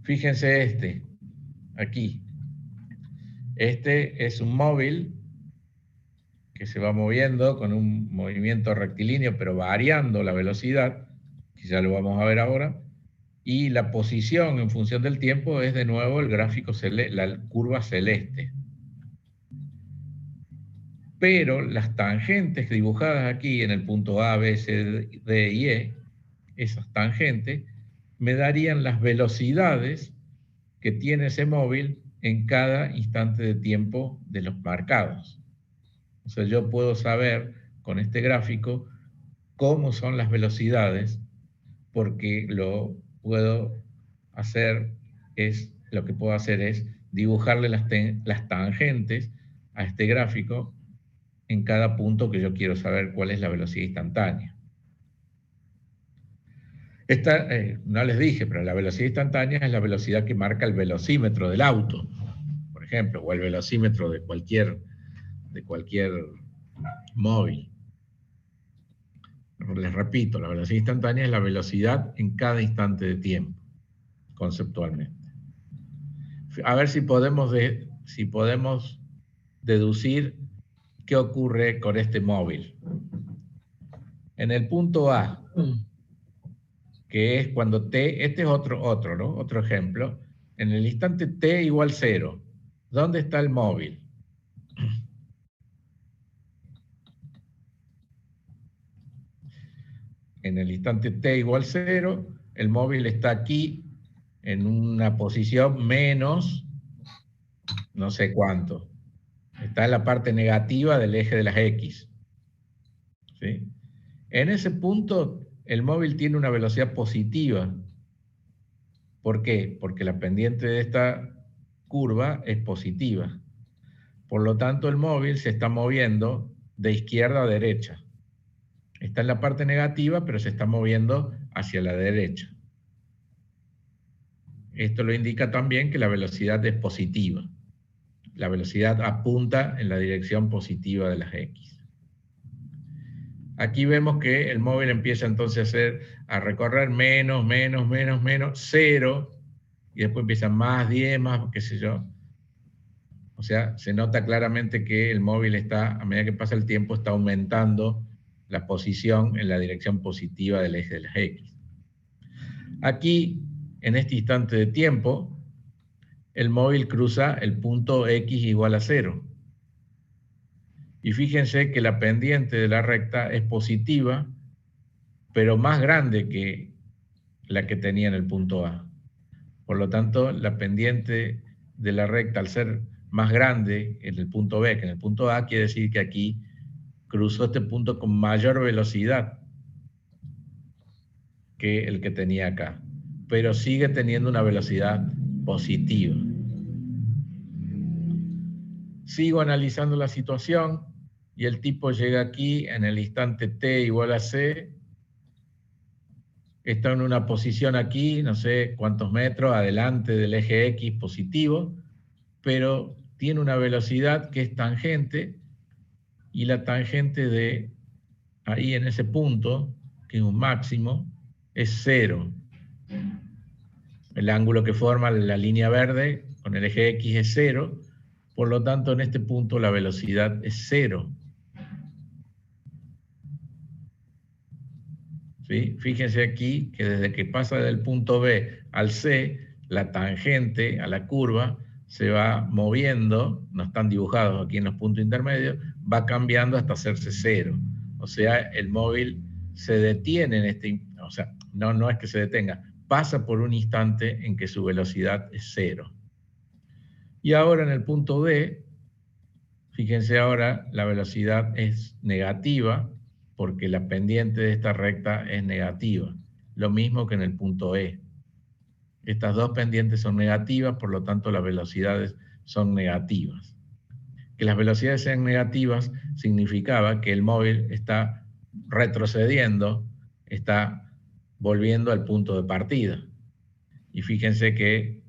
Fíjense aquí. Este es un móvil que se va moviendo con un movimiento rectilíneo, pero variando la velocidad, que ya lo vamos a ver ahora, y la posición en función del tiempo es de nuevo el gráfico la curva celeste. Pero las tangentes dibujadas aquí en el punto A, B, C, D y E, esas tangentes, me darían las velocidades que tiene ese móvil en cada instante de tiempo de los marcados. O sea, yo puedo saber con este gráfico cómo son las velocidades, porque lo que puedo hacer es dibujarle las tangentes a este gráfico en cada punto que yo quiero saber cuál es la velocidad instantánea. Esta, no les dije, pero la velocidad instantánea es la velocidad que marca el velocímetro del auto, por ejemplo, o el velocímetro de cualquier móvil. Les repito, la velocidad instantánea es la velocidad en cada instante de tiempo, conceptualmente. A ver si podemos deducir qué ocurre con este móvil. En el punto A, que es cuando t, este es otro ejemplo, en el instante t igual 0, ¿dónde está el móvil? en el instante t igual 0, el móvil está aquí en una posición menos no sé cuánto. Está en la parte negativa del eje de las X. ¿Sí? En ese punto, el móvil tiene una velocidad positiva. ¿Por qué? Porque la pendiente de esta curva es positiva. Por lo tanto, el móvil se está moviendo de izquierda a derecha. Está en la parte negativa, pero se está moviendo hacia la derecha. Esto lo indica también que la velocidad es positiva. La velocidad apunta en la dirección positiva de las X. Aquí vemos que el móvil empieza entonces a recorrer menos, 0, y después empieza más 10, más qué sé yo. O sea, se nota claramente que el móvil está, a medida que pasa el tiempo, está aumentando la posición en la dirección positiva del eje de las X. Aquí, en este instante de tiempo, el móvil cruza el punto X igual a 0. Y fíjense que la pendiente de la recta es positiva, pero más grande que la que tenía en el punto A. Por lo tanto, la pendiente de la recta, al ser más grande en el punto B que en el punto A, quiere decir que aquí cruzó este punto con mayor velocidad que el que tenía acá, pero sigue teniendo una velocidad positiva. Sigo analizando la situación y el tipo llega aquí en el instante t igual a c, está en una posición aquí, no sé cuántos metros, adelante del eje X positivo, pero tiene una velocidad que es tangente, y la tangente de ahí en ese punto, que es un máximo, es 0. El ángulo que forma la línea verde con el eje X es 0, por lo tanto en este punto la velocidad es 0. ¿Sí? Fíjense aquí que desde que pasa del punto B al C, la tangente a la curva se va moviendo, no están dibujados aquí en los puntos intermedios, va cambiando hasta hacerse 0. O sea, el móvil se detiene en este, o sea, no es que se detenga, pasa por un instante en que su velocidad es 0. Y ahora en el punto D, fíjense ahora, la velocidad es negativa porque la pendiente de esta recta es negativa. Lo mismo que en el punto E. Estas dos pendientes son negativas, por lo tanto las velocidades son negativas. Que las velocidades sean negativas significaba que el móvil está retrocediendo, está volviendo al punto de partida. Y fíjense que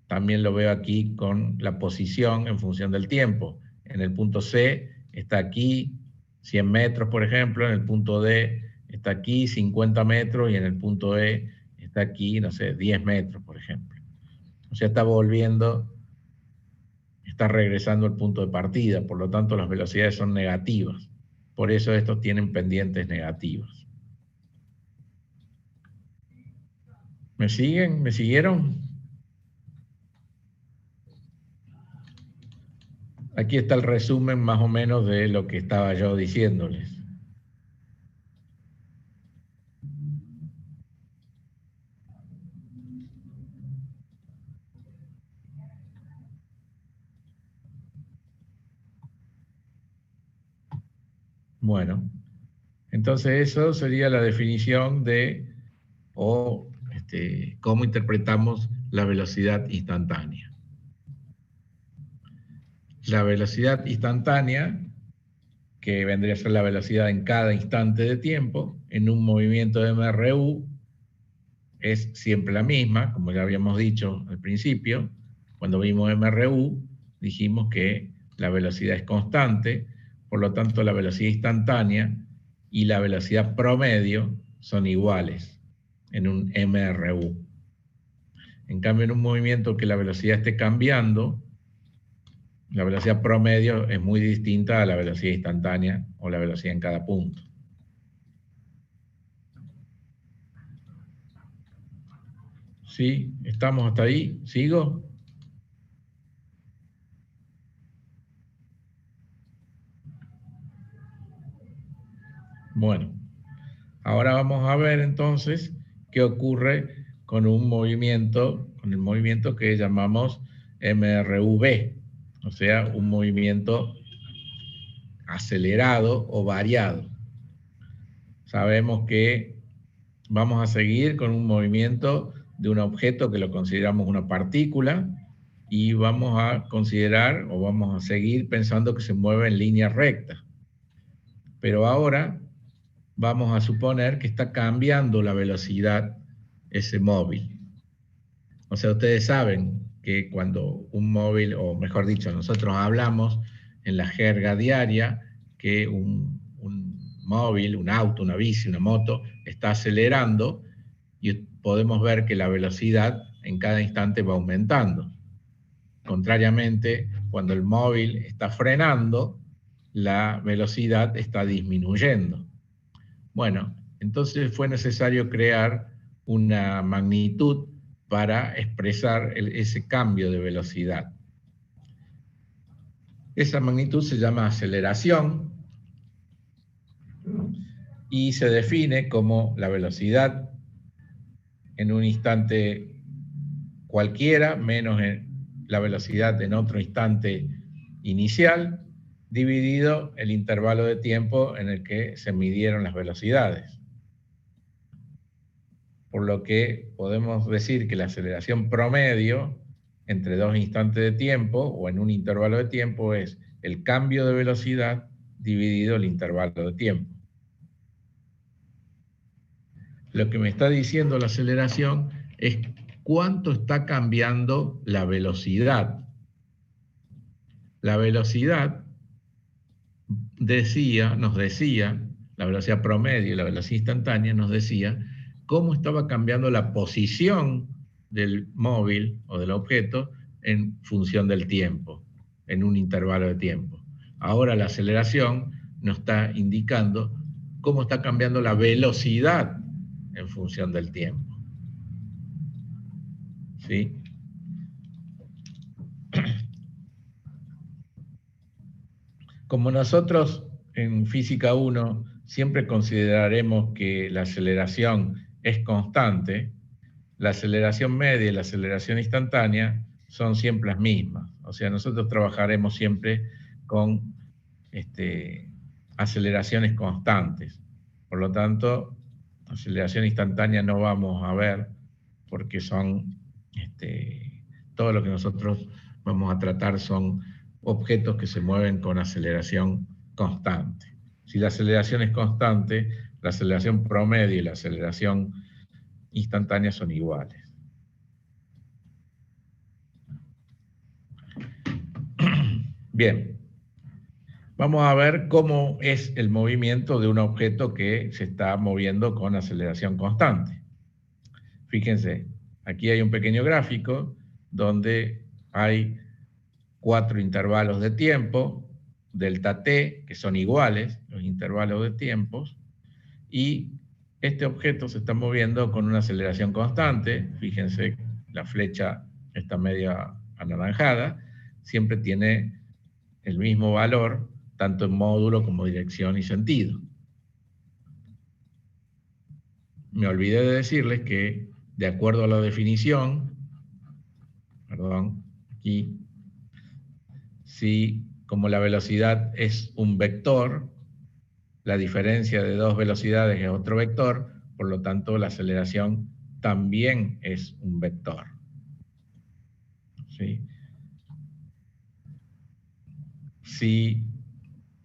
también lo veo aquí con la posición en función del tiempo. En el punto C está aquí 100 metros, por ejemplo, en el punto D está aquí 50 metros y en el punto E está aquí, no sé, 10 metros, por ejemplo. O sea, está volviendo, está regresando al punto de partida, por lo tanto las velocidades son negativas. Por eso estos tienen pendientes negativas. ¿Me siguen? ¿Me siguieron? Aquí está el resumen más o menos de lo que estaba yo diciéndoles. Bueno, entonces eso sería la definición de cómo interpretamos la velocidad instantánea. La velocidad instantánea, que vendría a ser la velocidad en cada instante de tiempo, en un movimiento de MRU, es siempre la misma, como ya habíamos dicho al principio. Cuando vimos MRU, dijimos que la velocidad es constante, por lo tanto la velocidad instantánea y la velocidad promedio son iguales en un MRU. En cambio, en un movimiento que la velocidad esté cambiando, la velocidad promedio es muy distinta a la velocidad instantánea o la velocidad en cada punto. ¿Sí? ¿Estamos hasta ahí? ¿Sigo? Bueno, Ahora vamos a ver entonces qué ocurre con un movimiento, con el movimiento que llamamos MRV, o sea, un movimiento acelerado o variado. Sabemos que vamos a seguir con un movimiento de un objeto que lo consideramos una partícula y vamos a considerar o vamos a seguir pensando que se mueve en línea recta. Pero ahora vamos a suponer que está cambiando la velocidad ese móvil. O sea, ustedes saben que cuando un móvil, o mejor dicho, nosotros hablamos en la jerga diaria que un móvil, un auto, una bici, una moto, está acelerando y podemos ver que la velocidad en cada instante va aumentando. Contrariamente, cuando el móvil está frenando, la velocidad está disminuyendo. Bueno, entonces fue necesario crear una magnitud para expresar ese cambio de velocidad. Esa magnitud se llama aceleración y se define como la velocidad en un instante cualquiera menos la velocidad en otro instante inicial, dividido el intervalo de tiempo en el que se midieron las velocidades. Por lo que podemos decir que la aceleración promedio entre dos instantes de tiempo o en un intervalo de tiempo es el cambio de velocidad dividido el intervalo de tiempo. Lo que me está diciendo la aceleración es cuánto está cambiando la velocidad. La velocidad nos decía, la velocidad promedio y la velocidad instantánea nos decía cómo estaba cambiando la posición del móvil o del objeto en función del tiempo, en un intervalo de tiempo. Ahora la aceleración nos está indicando cómo está cambiando la velocidad en función del tiempo. ¿Sí? Como nosotros en Física 1 siempre consideraremos que la aceleración es constante, la aceleración media y la aceleración instantánea son siempre las mismas. O sea, nosotros trabajaremos siempre con aceleraciones constantes. Por lo tanto, aceleración instantánea no vamos a ver porque son, todo lo que nosotros vamos a tratar son objetos que se mueven con aceleración constante. Si la aceleración es constante, la aceleración promedio y la aceleración instantánea son iguales. Bien, vamos a ver cómo es el movimiento de un objeto que se está moviendo con aceleración constante. Fíjense, aquí hay un pequeño gráfico donde hay 4 intervalos de tiempo, delta t, que son iguales, los intervalos de tiempos, y este objeto se está moviendo con una aceleración constante. Fíjense, la flecha está media anaranjada, siempre tiene el mismo valor, tanto en módulo como dirección y sentido. Me olvidé de decirles que, de acuerdo a la definición, aquí, si como la velocidad es un vector, la diferencia de dos velocidades es otro vector, por lo tanto la aceleración también es un vector. ¿Sí? Si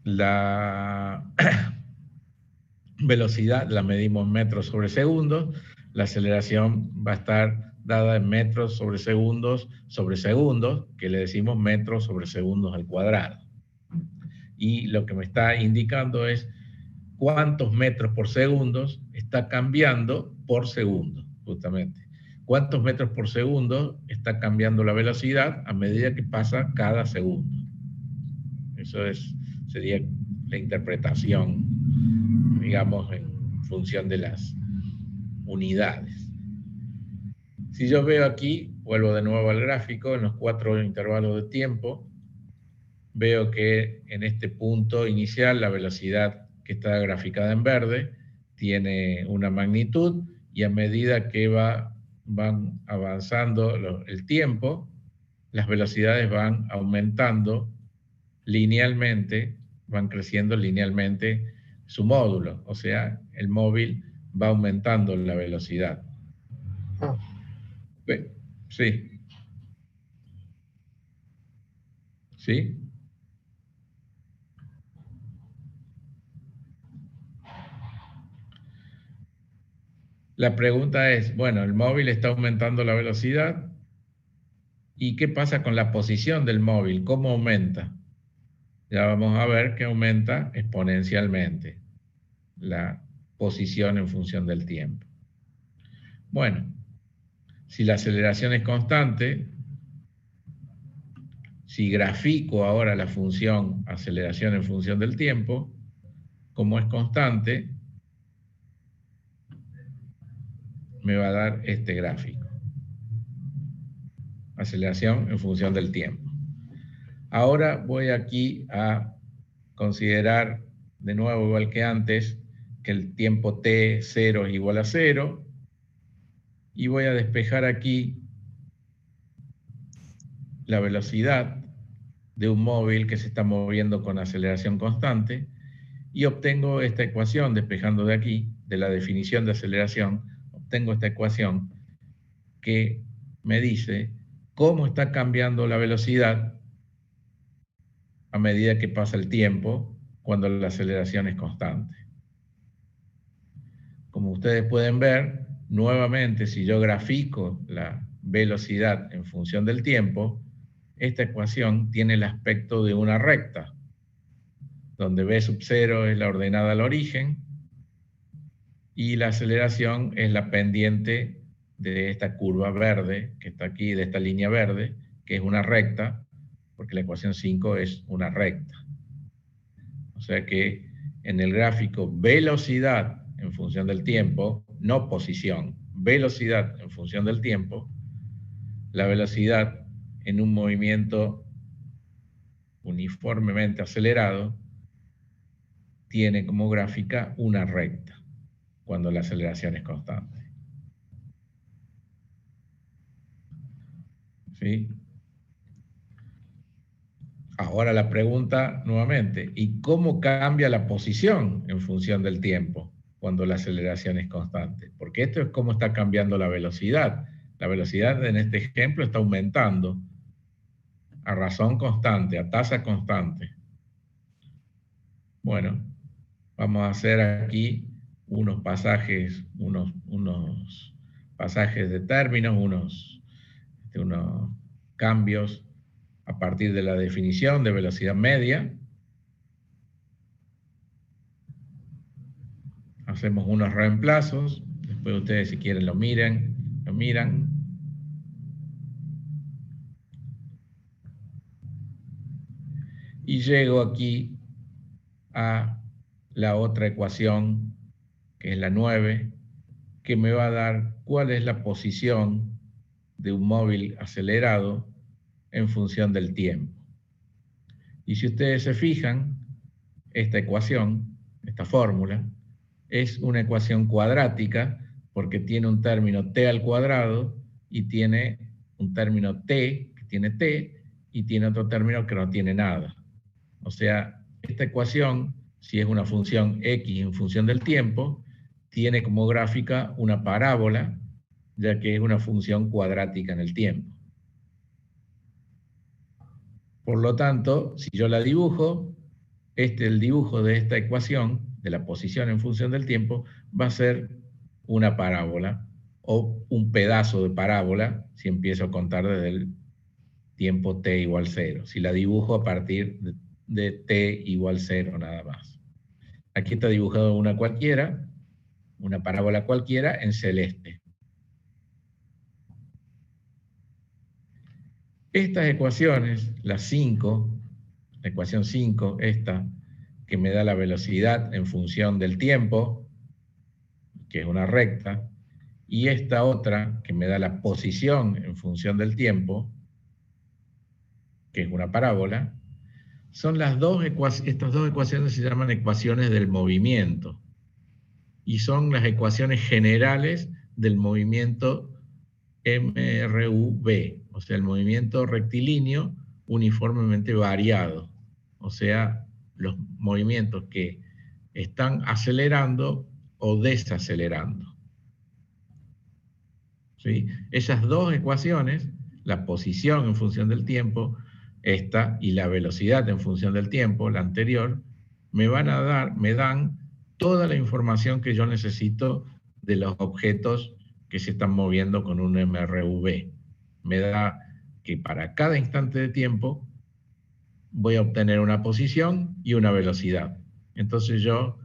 la velocidad la medimos en metros sobre segundos, la aceleración va a estar dada en metros sobre segundos, que le decimos metros sobre segundos al cuadrado. Y lo que me está indicando es cuántos metros por segundo está cambiando por segundo, justamente. Cuántos metros por segundo está cambiando la velocidad a medida que pasa cada segundo. Eso sería la interpretación, digamos, en función de las unidades. Si yo veo aquí, vuelvo de nuevo al gráfico, en los 4 intervalos de tiempo, veo que en este punto inicial la velocidad que está graficada en verde tiene una magnitud, y a medida que van avanzando el tiempo, las velocidades van aumentando linealmente, van creciendo linealmente su módulo, o sea, el móvil va aumentando la velocidad. Sí. ¿Sí? La pregunta es, bueno, el móvil está aumentando la velocidad, ¿y qué pasa con la posición del móvil? ¿Cómo aumenta? Ya vamos a ver que aumenta exponencialmente la posición en función del tiempo. Bueno, si la aceleración es constante, si grafico ahora la función aceleración en función del tiempo, como es constante, me va a dar este gráfico. Aceleración en función del tiempo. Ahora voy aquí a considerar de nuevo, igual que antes, que el tiempo t0 es igual a 0, y voy a despejar aquí la velocidad de un móvil que se está moviendo con aceleración constante, y obtengo esta ecuación, despejando de aquí, de la definición de aceleración, obtengo esta ecuación que me dice cómo está cambiando la velocidad a medida que pasa el tiempo cuando la aceleración es constante. Como ustedes pueden ver, nuevamente, si yo grafico la velocidad en función del tiempo, esta ecuación tiene el aspecto de una recta, donde b sub 0 es la ordenada al origen y la aceleración es la pendiente de esta curva verde que está aquí, de esta línea verde, que es una recta, porque la ecuación 5 es una recta. O sea que en el gráfico velocidad en función del tiempo, no posición, velocidad en función del tiempo, la velocidad en un movimiento uniformemente acelerado tiene como gráfica una recta cuando la aceleración es constante. ¿Sí? Ahora la pregunta nuevamente, ¿y cómo cambia la posición en función del tiempo cuando la aceleración es constante? Porque esto es cómo está cambiando la velocidad. La velocidad en este ejemplo está aumentando a razón constante, a tasa constante. Bueno, vamos a hacer aquí unos pasajes, unos pasajes de términos, unos cambios a partir de la definición de velocidad media. Hacemos unos reemplazos, después ustedes si quieren lo miran. Y llego aquí a la otra ecuación, que es la 9, que me va a dar cuál es la posición de un móvil acelerado en función del tiempo. Y si ustedes se fijan, esta ecuación, esta fórmula, es una ecuación cuadrática porque tiene un término t al cuadrado y tiene un término t, que tiene t, y tiene otro término que no tiene nada. O sea, esta ecuación, si es una función x en función del tiempo, tiene como gráfica una parábola, ya que es una función cuadrática en el tiempo. Por lo tanto, si yo la dibujo, el dibujo de esta ecuación, de la posición en función del tiempo, va a ser una parábola o un pedazo de parábola si empiezo a contar desde el tiempo t igual 0. Si la dibujo a partir de t igual 0 nada más. Aquí está dibujado una cualquiera, una parábola cualquiera en celeste. Estas ecuaciones, las 5, la ecuación 5, esta, que me da la velocidad en función del tiempo, que es una recta, y esta otra, que me da la posición en función del tiempo, que es una parábola, son estas dos ecuaciones se llaman ecuaciones del movimiento. y son las ecuaciones generales del movimiento MRUV, o sea, el movimiento rectilíneo uniformemente variado, o sea, los movimientos que están acelerando o desacelerando. ¿Sí? Esas dos ecuaciones, la posición en función del tiempo, esta, y la velocidad en función del tiempo, la anterior, me dan toda la información que yo necesito de los objetos que se están moviendo con un MRV. Me da que para cada instante de tiempo voy a obtener una posición y una velocidad. Entonces yo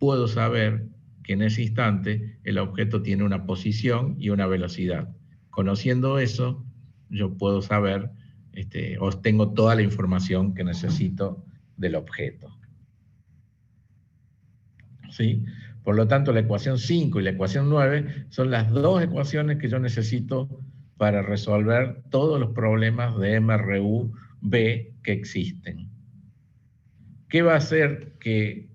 puedo saber que en ese instante el objeto tiene una posición y una velocidad. Conociendo eso, yo puedo saber, o tengo toda la información que necesito del objeto. ¿Sí? Por lo tanto, la ecuación 5 y la ecuación 9 son las dos ecuaciones que yo necesito para resolver todos los problemas de MRU-B que existen. ¿Qué va a hacer que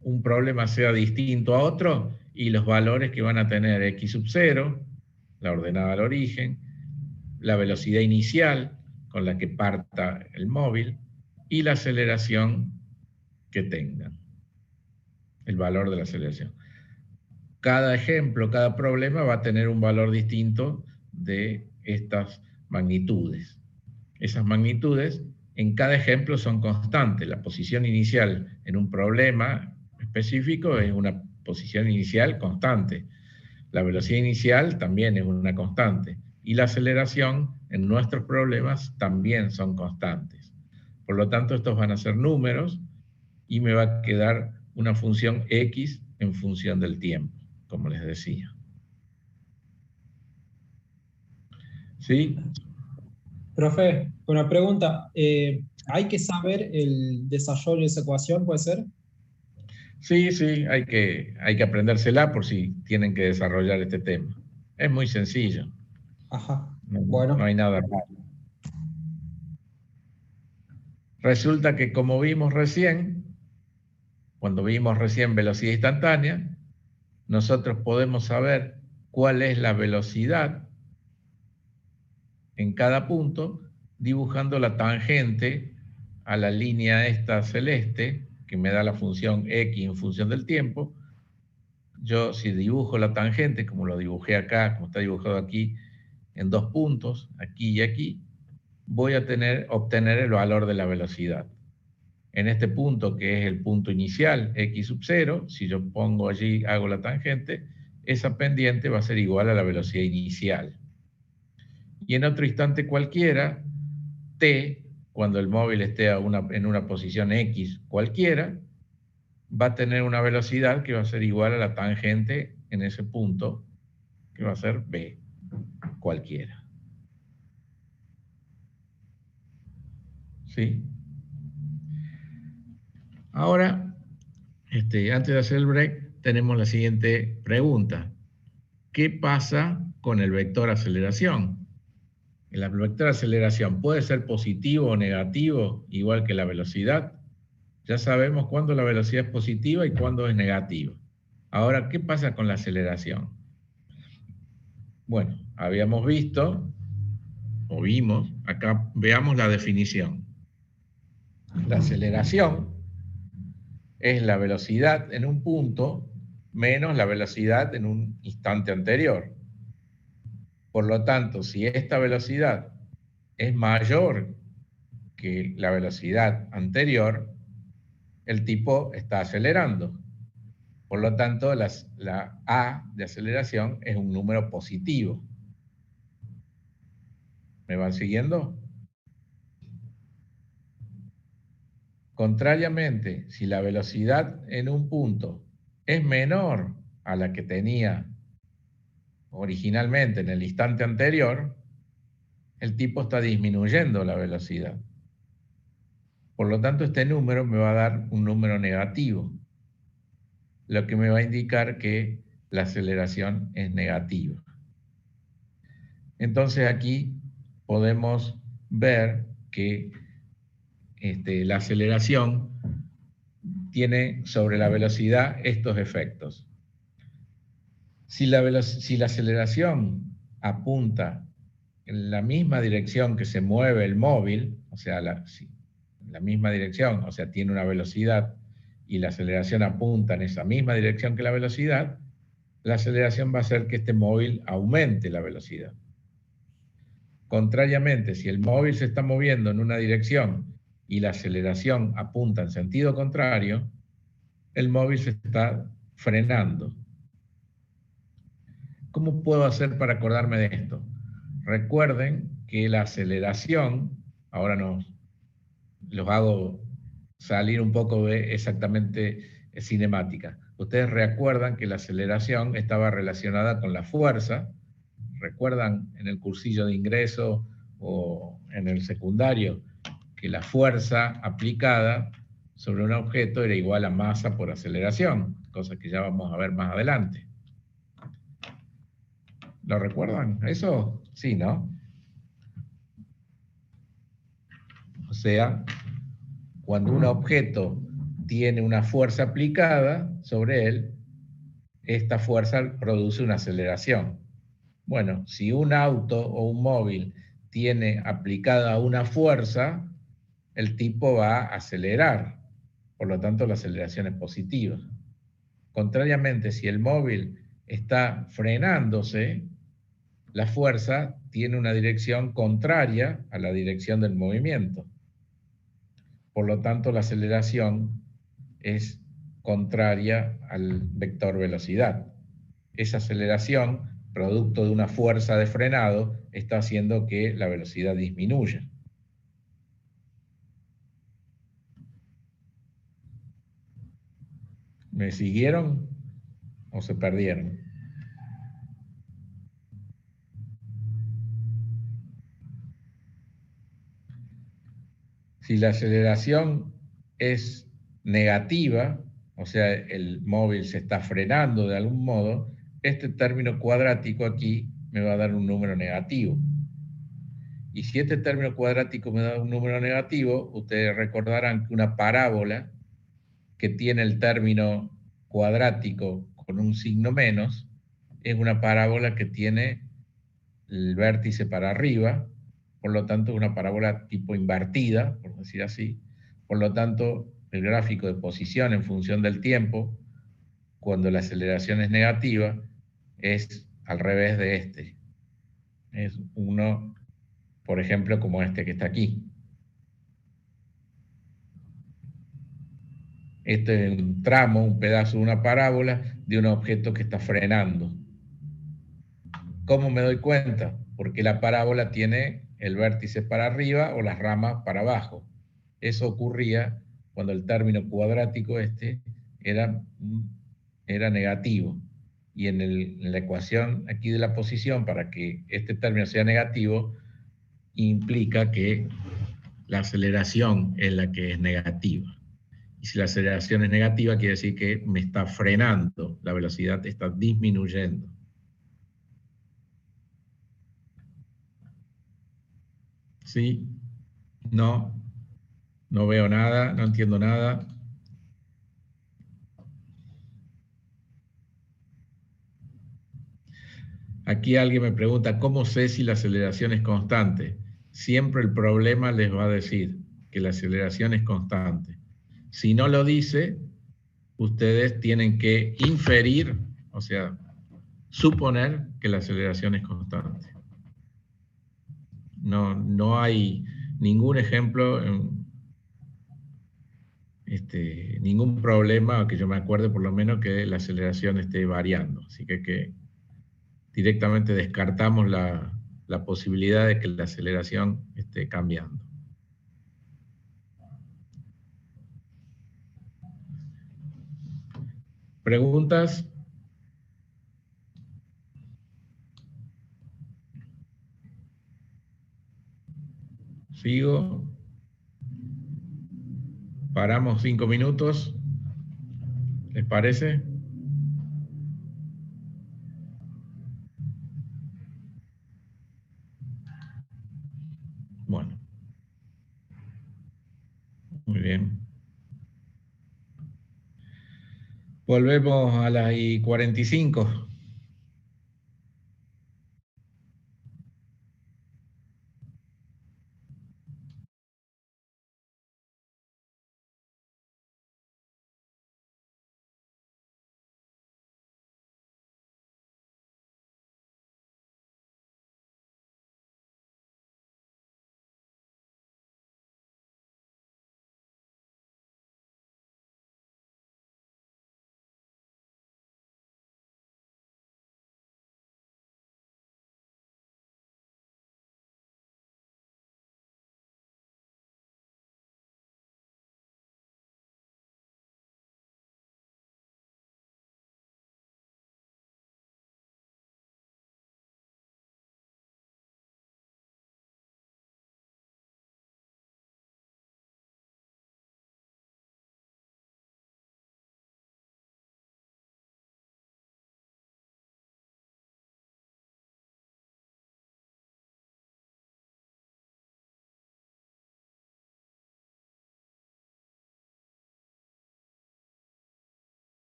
un problema sea distinto a otro? Y los valores que van a tener x sub 0, la ordenada al origen, la velocidad inicial con la que parta el móvil y la aceleración que tengan, el valor de la aceleración. Cada ejemplo, cada problema va a tener un valor distinto de estas magnitudes. Esas magnitudes en cada ejemplo son constantes. La posición inicial en un problema específico es una posición inicial constante. La velocidad inicial también es una constante. Y la aceleración en nuestros problemas también son constantes. Por lo tanto, estos van a ser números y me va a quedar una función x en función del tiempo, como les decía. ¿Sí? Profe, una pregunta. ¿Hay que saber el desarrollo de esa ecuación, puede ser? Sí, hay que aprendérsela por si tienen que desarrollar este tema. Es muy sencillo. Ajá, No bueno. hay nada raro. Resulta que como vimos recién, cuando vimos recién velocidad instantánea, nosotros podemos saber cuál es la velocidad en cada punto dibujando la tangente a la línea esta celeste que me da la función x en función del tiempo. Yo si dibujo la tangente como lo dibujé acá, como está dibujado aquí en dos puntos, aquí y aquí, voy a obtener el valor de la velocidad. En este punto, que es el punto inicial, x sub 0, si yo pongo allí, hago la tangente, esa pendiente va a ser igual a la velocidad inicial. Y en otro instante cualquiera, t, cuando el móvil esté en una posición x cualquiera, va a tener una velocidad que va a ser igual a la tangente en ese punto, que va a ser b cualquiera. ¿Sí? Ahora, antes de hacer el break, tenemos la siguiente pregunta. ¿Qué pasa con el vector aceleración? El vector aceleración puede ser positivo o negativo, igual que la velocidad. Ya sabemos cuándo la velocidad es positiva y cuándo es negativa. Ahora, ¿qué pasa con la aceleración? Bueno, habíamos visto, o vimos, acá veamos la definición. La aceleración es la velocidad en un punto menos la velocidad en un instante anterior. Por lo tanto, si esta velocidad es mayor que la velocidad anterior, el tipo está acelerando. Por lo tanto, la A de aceleración es un número positivo. ¿Me van siguiendo? Contrariamente, si la velocidad en un punto es menor a la que tenía originalmente en el instante anterior, el tipo está disminuyendo la velocidad. Por lo tanto, este número me va a dar un número negativo, lo que me va a indicar que la aceleración es negativa. Entonces aquí podemos ver que la aceleración tiene sobre la velocidad estos efectos. Si la aceleración apunta en la misma dirección que se mueve el móvil, o sea, la misma dirección, o sea, tiene una velocidad y la aceleración apunta en esa misma dirección que la velocidad, la aceleración va a hacer que este móvil aumente la velocidad. Contrariamente, si el móvil se está moviendo en una dirección y la aceleración apunta en sentido contrario, el móvil se está frenando. ¿Cómo puedo hacer para acordarme de esto? Recuerden que la aceleración, ahora los hago salir un poco de exactamente cinemática. Ustedes recuerdan que la aceleración estaba relacionada con la fuerza. ¿Recuerdan en el cursillo de ingreso o en el secundario que la fuerza aplicada sobre un objeto era igual a masa por aceleración? Cosa que ya vamos a ver más adelante. ¿Lo recuerdan? Eso sí, ¿no? O sea, cuando un objeto tiene una fuerza aplicada sobre él, esta fuerza produce una aceleración. Bueno, si un auto o un móvil tiene aplicada una fuerza, el tipo va a acelerar. Por lo tanto, la aceleración es positiva. Contrariamente, si el móvil está frenándose, la fuerza tiene una dirección contraria a la dirección del movimiento. Por lo tanto, la aceleración es contraria al vector velocidad. Esa aceleración, producto de una fuerza de frenado, está haciendo que la velocidad disminuya. ¿Me siguieron o se perdieron? Si la aceleración es negativa, o sea, el móvil se está frenando de algún modo, este término cuadrático aquí me va a dar un número negativo. Y si este término cuadrático me da un número negativo, ustedes recordarán que una parábola que tiene el término cuadrático con un signo menos es una parábola que tiene el vértice para arriba, por lo tanto, una parábola tipo invertida, por decir así. Por lo tanto, el gráfico de posición en función del tiempo, cuando la aceleración es negativa, es al revés de este. Es uno, por ejemplo, como este que está aquí. Este es un tramo, un pedazo de una parábola de un objeto que está frenando. ¿Cómo me doy cuenta? Porque la parábola tiene el vértice para arriba o las ramas para abajo. Eso ocurría cuando el término cuadrático era negativo. Y en la ecuación aquí de la posición, para que este término sea negativo, implica que la aceleración es la que es negativa. Y si la aceleración es negativa, quiere decir que me está frenando, la velocidad está disminuyendo. ¿Sí? No, no veo nada, no entiendo nada. Aquí alguien me pregunta, ¿cómo sé si la aceleración es constante? Siempre el problema les va a decir que la aceleración es constante. Si no lo dice, ustedes tienen que inferir, o sea, suponer que la aceleración es constante. No hay ningún ejemplo, ningún problema, que yo me acuerde por lo menos, que la aceleración esté variando. Así que directamente descartamos la posibilidad de que la aceleración esté cambiando. ¿Preguntas? ¿Sigo? ¿Paramos 5 minutos? ¿Les parece? Bueno. Muy bien. Volvemos a las y 45.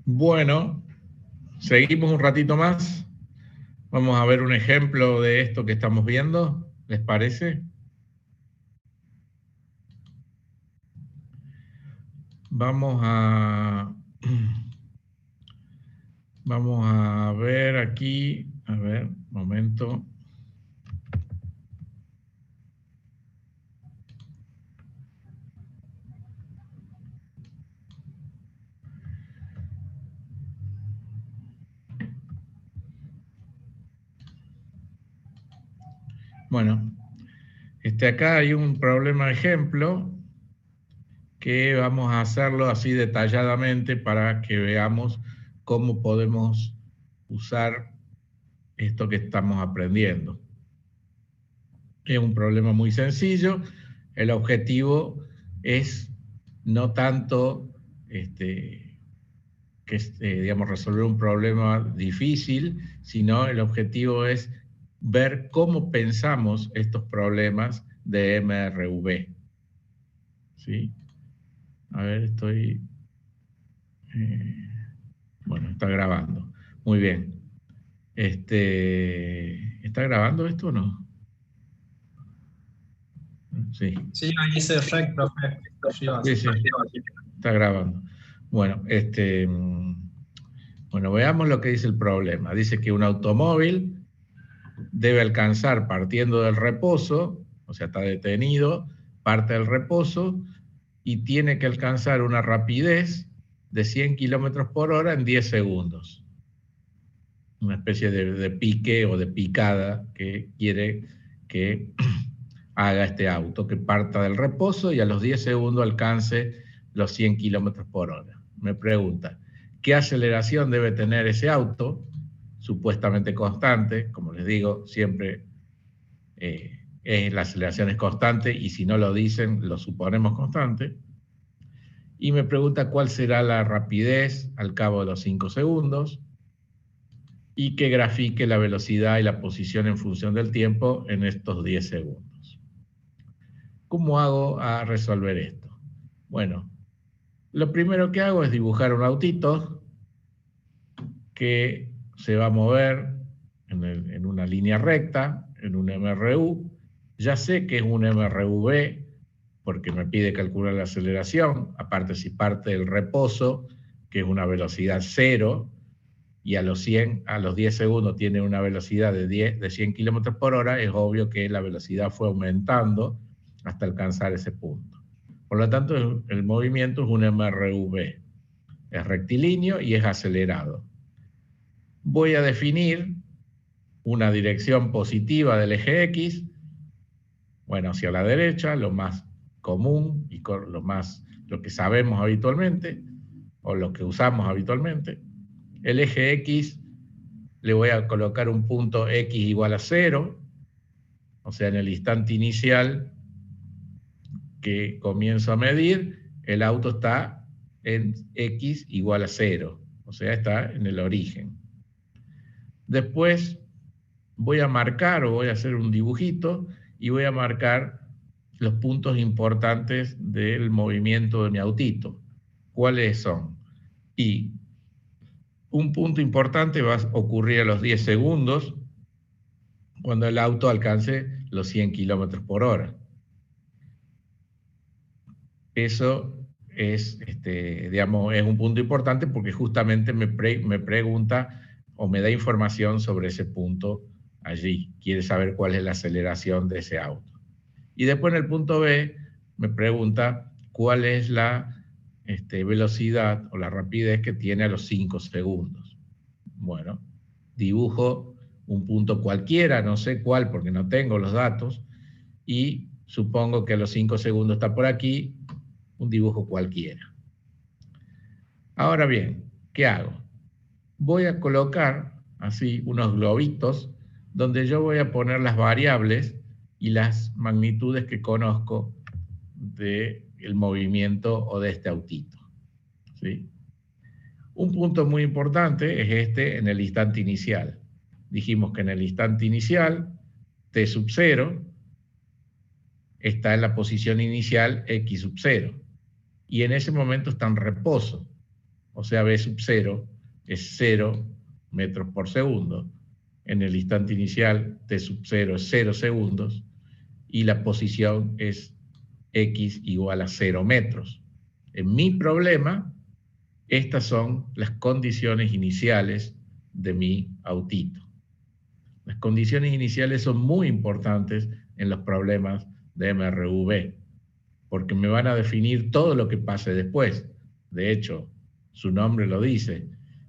Bueno, seguimos un ratito más. Vamos a ver un ejemplo de esto que estamos viendo. ¿Les parece? Vamos a ver aquí. A ver, un momento. Bueno, acá hay un problema de ejemplo que vamos a hacerlo así detalladamente para que veamos cómo podemos usar esto que estamos aprendiendo. Es un problema muy sencillo. El objetivo es no tanto digamos, resolver un problema difícil, sino el objetivo es ver cómo pensamos estos problemas de MRV. ¿Sí? A ver, bueno, está grabando. Muy bien. ¿Está grabando esto o no? Sí. Sí, ahí dice rec, profe. Arriba. Sí, sí, está grabando. Bueno, bueno, veamos lo que dice el problema. Dice que un automóvil debe alcanzar partiendo del reposo, o sea, está detenido, parte del reposo y tiene que alcanzar una rapidez de 100 kilómetros por hora en 10 segundos. Una especie de pique o de picada que quiere que haga este auto, que parta del reposo y a los 10 segundos alcance los 100 kilómetros por hora. Me pregunta, ¿qué aceleración debe tener ese auto? Supuestamente constante, como les digo, siempre la aceleración es constante y si no lo dicen, lo suponemos constante. Y me pregunta cuál será la rapidez al cabo de los 5 segundos y que grafique la velocidad y la posición en función del tiempo en estos 10 segundos. ¿Cómo hago a resolver esto? Bueno, lo primero que hago es dibujar un autito que se va a mover en una línea recta, en un MRU. Ya sé que es un MRV porque me pide calcular la aceleración, aparte si parte del reposo, que es una velocidad 0, y a los 10 segundos tiene una velocidad de 100 kilómetros por hora, es obvio que la velocidad fue aumentando hasta alcanzar ese punto. Por lo tanto, el movimiento es un MRV. Es rectilíneo y es acelerado. Voy a definir una dirección positiva del eje X, bueno, hacia la derecha, lo más común y lo que sabemos habitualmente, o lo que usamos habitualmente. El eje X le voy a colocar un punto X igual a 0, o sea, en el instante inicial que comienzo a medir, el auto está en X igual a 0, o sea, está en el origen. Después voy a marcar o voy a hacer un dibujito y voy a marcar los puntos importantes del movimiento de mi autito. ¿Cuáles son? Y un punto importante va a ocurrir a los 10 segundos cuando el auto alcance los 100 kilómetros por hora. Eso es, digamos, es un punto importante porque justamente me pregunta o me da información sobre ese punto allí. Quiere saber cuál es la aceleración de ese auto. Y después en el punto B me pregunta cuál es la velocidad o la rapidez que tiene a los 5 segundos. Bueno, dibujo un punto cualquiera, no sé cuál porque no tengo los datos, y supongo que a los 5 segundos está por aquí, un dibujo cualquiera. Ahora bien, ¿qué hago? Voy a colocar así unos globitos donde yo voy a poner las variables y las magnitudes que conozco del movimiento o de este autito. ¿Sí? Un punto muy importante es en el instante inicial. Dijimos que en el instante inicial, t sub 0 está en la posición inicial x sub 0. Y en ese momento está en reposo. o sea, v sub 0 es 0 metros por segundo. En el instante inicial, t sub 0 es 0 segundos, y la posición es x igual a 0 metros. En mi problema, estas son las condiciones iniciales de mi autito. Las condiciones iniciales son muy importantes en los problemas de MRV, porque me van a definir todo lo que pase después. De hecho, su nombre lo dice,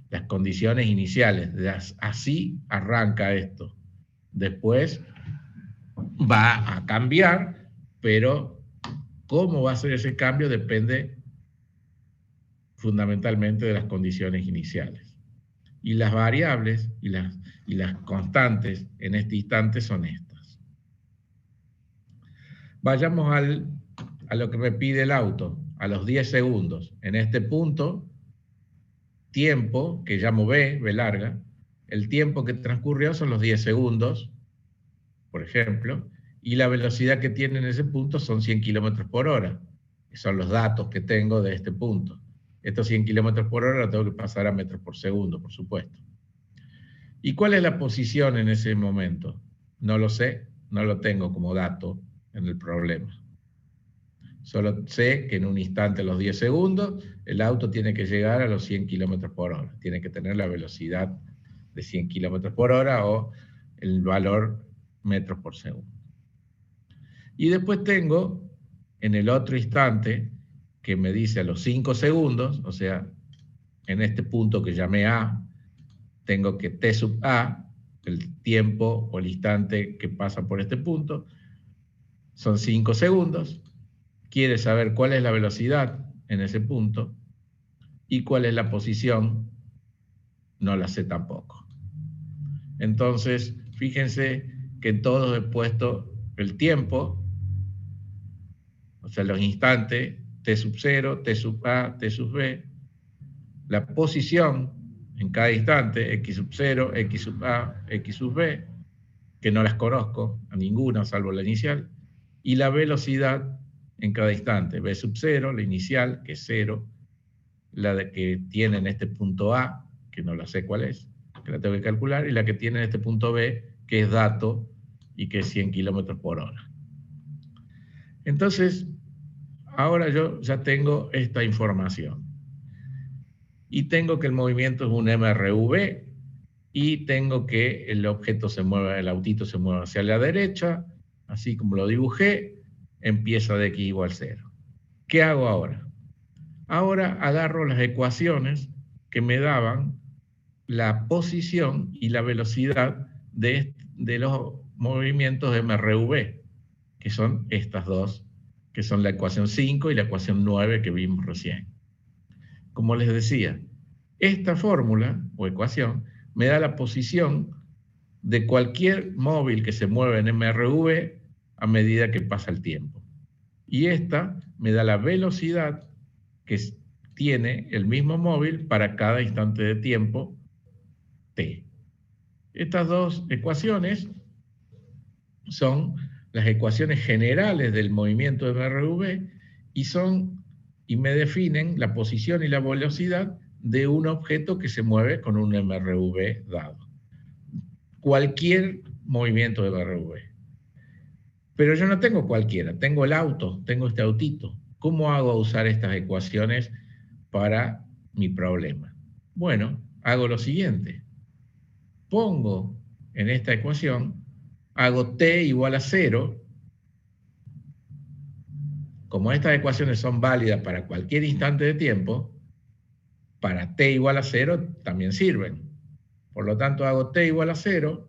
las condiciones iniciales. Así arranca esto. Después va a cambiar, pero cómo va a ser ese cambio depende fundamentalmente de las condiciones iniciales. Y las variables y las constantes en este instante son estas. Vayamos a lo que me pide el auto, a los 10 segundos. En este punto, tiempo, que llamo v larga, el tiempo que transcurrió son los 10 segundos, por ejemplo, y la velocidad que tiene en ese punto son 100 kilómetros por hora. Son los datos que tengo de este punto. Estos 100 kilómetros por hora los tengo que pasar a metros por segundo, por supuesto. ¿Y cuál es la posición en ese momento? No lo sé, no lo tengo como dato en el problema. Solo sé que en un instante, a los 10 segundos, el auto tiene que llegar a los 100 kilómetros por hora. Tiene que tener la velocidad de 100 kilómetros por hora o el valor metros por segundo. Y después tengo, en el otro instante, que me dice a los 5 segundos, o sea, en este punto que llamé A, tengo que T sub A, el tiempo o el instante que pasa por este punto, son 5 segundos. Quiere saber cuál es la velocidad en ese punto y cuál es la posición, no la sé tampoco. Entonces, fíjense que en todos he puesto el tiempo, o sea, los instantes, T sub 0, T sub A, T sub B, la posición en cada instante, X sub 0, X sub A, X sub B, que no las conozco a ninguna salvo la inicial, y la velocidad en cada instante, V sub 0, la inicial, que es 0, la de que tiene en este punto A, que no la sé cuál es, que la tengo que calcular, y la que tiene en este punto B, que es dato y que es 100 kilómetros por hora. Entonces, ahora yo ya tengo esta información. Y tengo que el movimiento es un MRV, y tengo que el objeto se mueva, el autito se mueva hacia la derecha, así como lo dibujé, empieza de x igual 0. ¿Qué hago ahora? Ahora agarro las ecuaciones que me daban la posición y la velocidad de los movimientos de MRV, que son estas dos, que son la ecuación 5 y la ecuación 9 que vimos recién. Como les decía, esta fórmula o ecuación me da la posición de cualquier móvil que se mueva en MRV a medida que pasa el tiempo. Y esta me da la velocidad que tiene el mismo móvil para cada instante de tiempo t. Estas dos ecuaciones son las ecuaciones generales del movimiento de MRV y me definen la posición y la velocidad de un objeto que se mueve con un MRV dado. Cualquier movimiento de MRV. Pero yo no tengo cualquiera, tengo el auto, tengo este autito. ¿Cómo hago a usar estas ecuaciones para mi problema? Bueno, hago lo siguiente. Pongo en esta ecuación, hago t igual a 0. Como estas ecuaciones son válidas para cualquier instante de tiempo, para t igual a 0 también sirven. Por lo tanto, hago t igual a 0,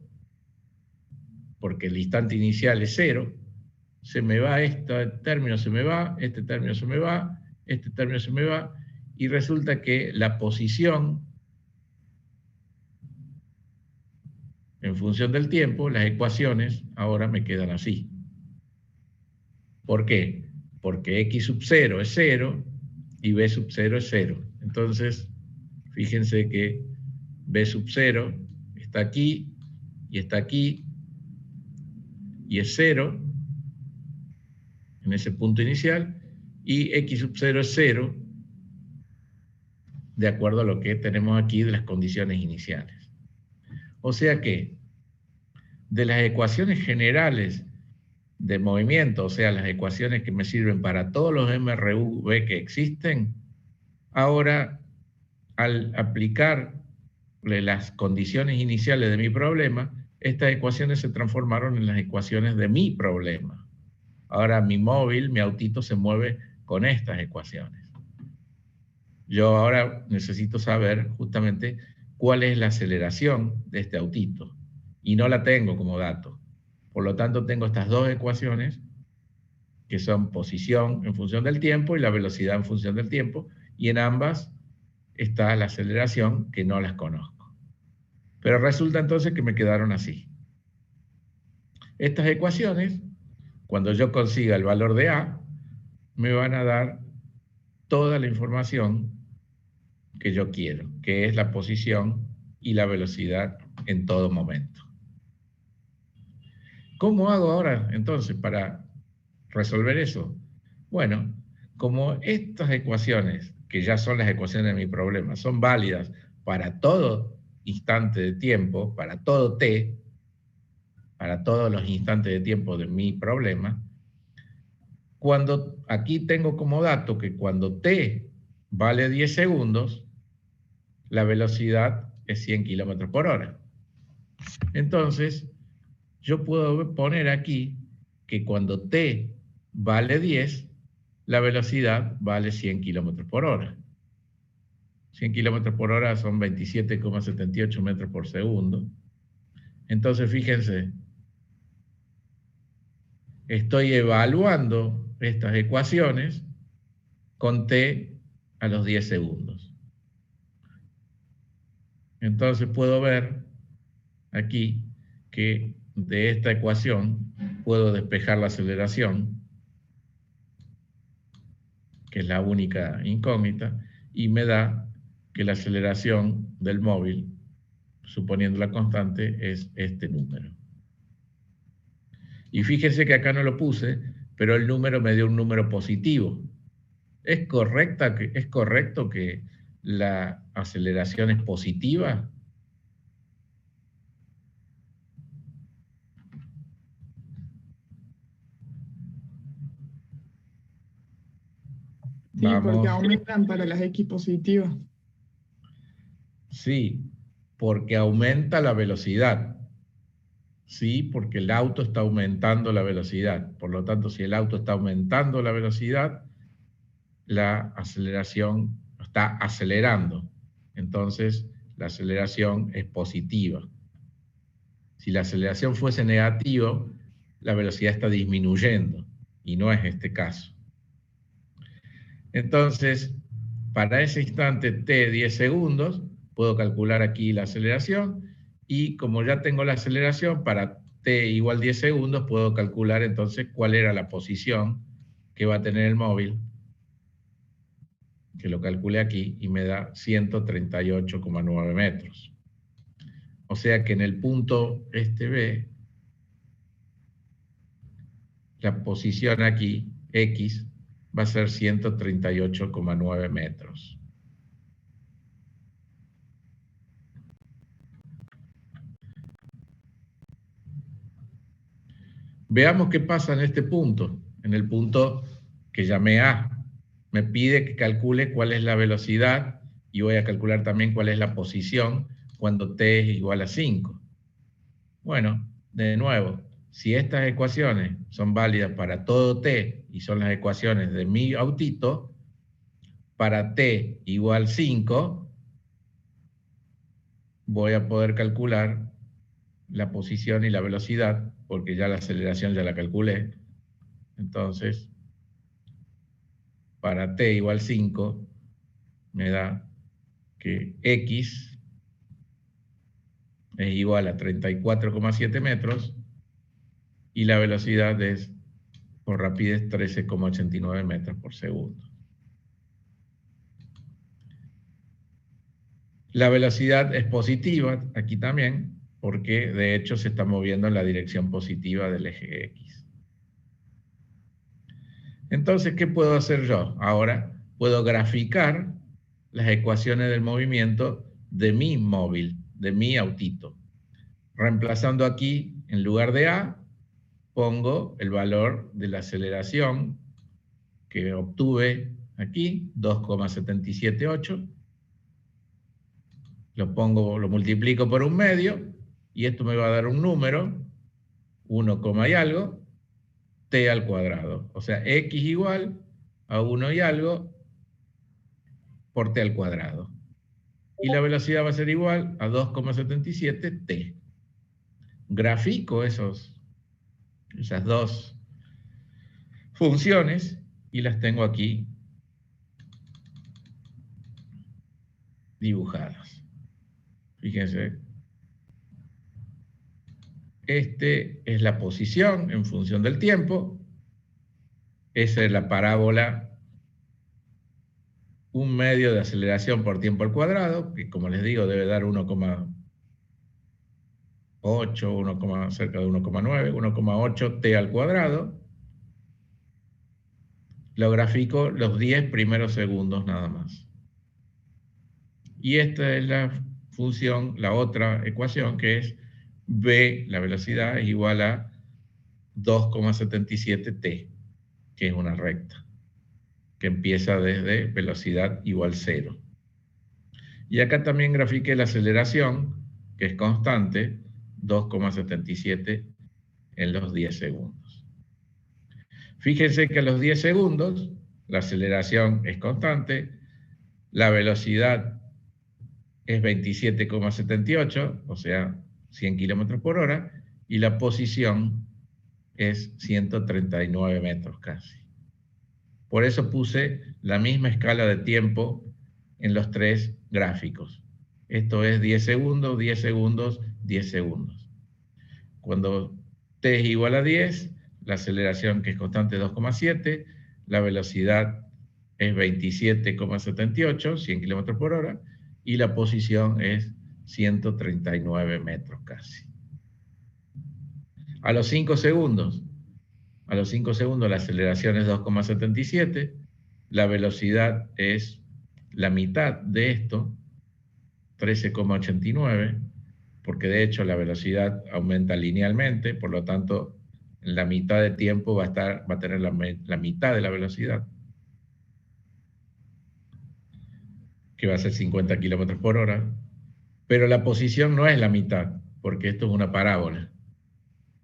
porque el instante inicial es 0. Se me va este término, se me va, este término se me va, este término se me va, y resulta que la posición en función del tiempo, las ecuaciones ahora me quedan así. ¿Por qué? Porque x sub 0 es 0 y b sub 0 es 0. Entonces, fíjense que b sub 0 está aquí y está aquí y es 0 en ese punto inicial, y x sub 0 es 0 de acuerdo a lo que tenemos aquí de las condiciones iniciales. O sea que, de las ecuaciones generales de movimiento, o sea, las ecuaciones que me sirven para todos los MRV que existen, ahora, al aplicarle las condiciones iniciales de mi problema, estas ecuaciones se transformaron en las ecuaciones de mi problema. Ahora mi móvil, mi autito se mueve con estas ecuaciones. Yo ahora necesito saber justamente cuál es la aceleración de este autito y no la tengo como dato. Por lo tanto, tengo estas dos ecuaciones que son posición en función del tiempo y la velocidad en función del tiempo, y en ambas está la aceleración, que no las conozco. Pero resulta entonces que me quedaron así. Estas ecuaciones, cuando yo consiga el valor de A, me van a dar toda la información que yo quiero, que es la posición y la velocidad en todo momento. ¿Cómo hago ahora entonces para resolver eso? Bueno, como estas ecuaciones, que ya son las ecuaciones de mi problema, son válidas para todo instante de tiempo, para todo t, para todos los instantes de tiempo de mi problema, cuando aquí tengo como dato que cuando t vale 10 segundos, la velocidad es 100 kilómetros por hora. Entonces, yo puedo poner aquí que cuando t vale 10, la velocidad vale 100 kilómetros por hora. 100 kilómetros por hora son 27,78 metros por segundo. Entonces, fíjense, estoy evaluando estas ecuaciones con t a los 10 segundos. Entonces puedo ver aquí que de esta ecuación puedo despejar la aceleración, que es la única incógnita, y me da que la aceleración del móvil, suponiendo la constante, es este número. Y fíjense que acá no lo puse, pero el número me dio un número positivo. ¿Es correcto que la aceleración es positiva? Sí, porque Vamos. aumentan para las X positivas. Sí, porque aumenta la velocidad. Sí, porque el auto está aumentando la velocidad. Por lo tanto, si el auto está aumentando la velocidad, la aceleración está acelerando. Entonces, la aceleración es positiva. Si la aceleración fuese negativa, la velocidad está disminuyendo, y no es este caso. Entonces, para ese instante t 10 segundos, puedo calcular aquí la aceleración, y como ya tengo la aceleración, para t igual 10 segundos, puedo calcular entonces cuál era la posición que va a tener el móvil, que lo calculé aquí, y me da 138,9 metros. O sea que en el punto este B, la posición aquí, X, va a ser 138,9 metros. Veamos qué pasa en este punto, en el punto que llamé A. Me pide que calcule cuál es la velocidad y voy a calcular también cuál es la posición cuando t es igual a 5. Bueno, de nuevo, si estas ecuaciones son válidas para todo t y son las ecuaciones de mi autito, para t igual 5, voy a poder calcular la posición y la velocidad, porque ya la aceleración ya la calculé. Entonces, para t igual 5, me da que x es igual a 34,7 metros y la velocidad es, por rapidez, 13,89 metros por segundo. La velocidad es positiva aquí también, porque de hecho se está moviendo en la dirección positiva del eje X. Entonces, ¿qué puedo hacer yo? Ahora puedo graficar las ecuaciones del movimiento de mi móvil, de mi autito. Reemplazando aquí, en lugar de A, pongo el valor de la aceleración que obtuve aquí, 2,778. Lo multiplico por un medio, y esto me va a dar un número, 1, y algo, t al cuadrado. O sea, x igual a 1 y algo por t al cuadrado. Y la velocidad va a ser igual a 2,77 t. Grafico esas dos funciones y las tengo aquí dibujadas. Fíjense. Este es la posición en función del tiempo. Esa es la parábola, un medio de aceleración por tiempo al cuadrado, que como les digo debe dar 1,8, cerca de 1,9, 1,8 t al cuadrado. Lo grafico los 10 primeros segundos nada más. Y esta es la función, la otra ecuación, que es v, la velocidad, es igual a 2,77 t, que es una recta, que empieza desde velocidad igual 0. Y acá también grafiqué la aceleración, que es constante, 2,77 en los 10 segundos. Fíjense que a los 10 segundos la aceleración es constante, la velocidad es 27,78, o sea, 100 kilómetros por hora, y la posición es 139 metros casi. Por eso puse la misma escala de tiempo en los tres gráficos. Esto es 10 segundos, 10 segundos, 10 segundos. Cuando t es igual a 10, la aceleración, que es constante, es 2,7, la velocidad es 27,78, 100 kilómetros por hora, y la posición es 139 metros casi. A los 5 segundos la aceleración es 2,77, la velocidad es la mitad de esto, 13,89, porque de hecho la velocidad aumenta linealmente, por lo tanto en la mitad de tiempo va a tener la mitad de la velocidad, que va a ser 50 kilómetros por hora, pero la posición no es la mitad, porque esto es una parábola,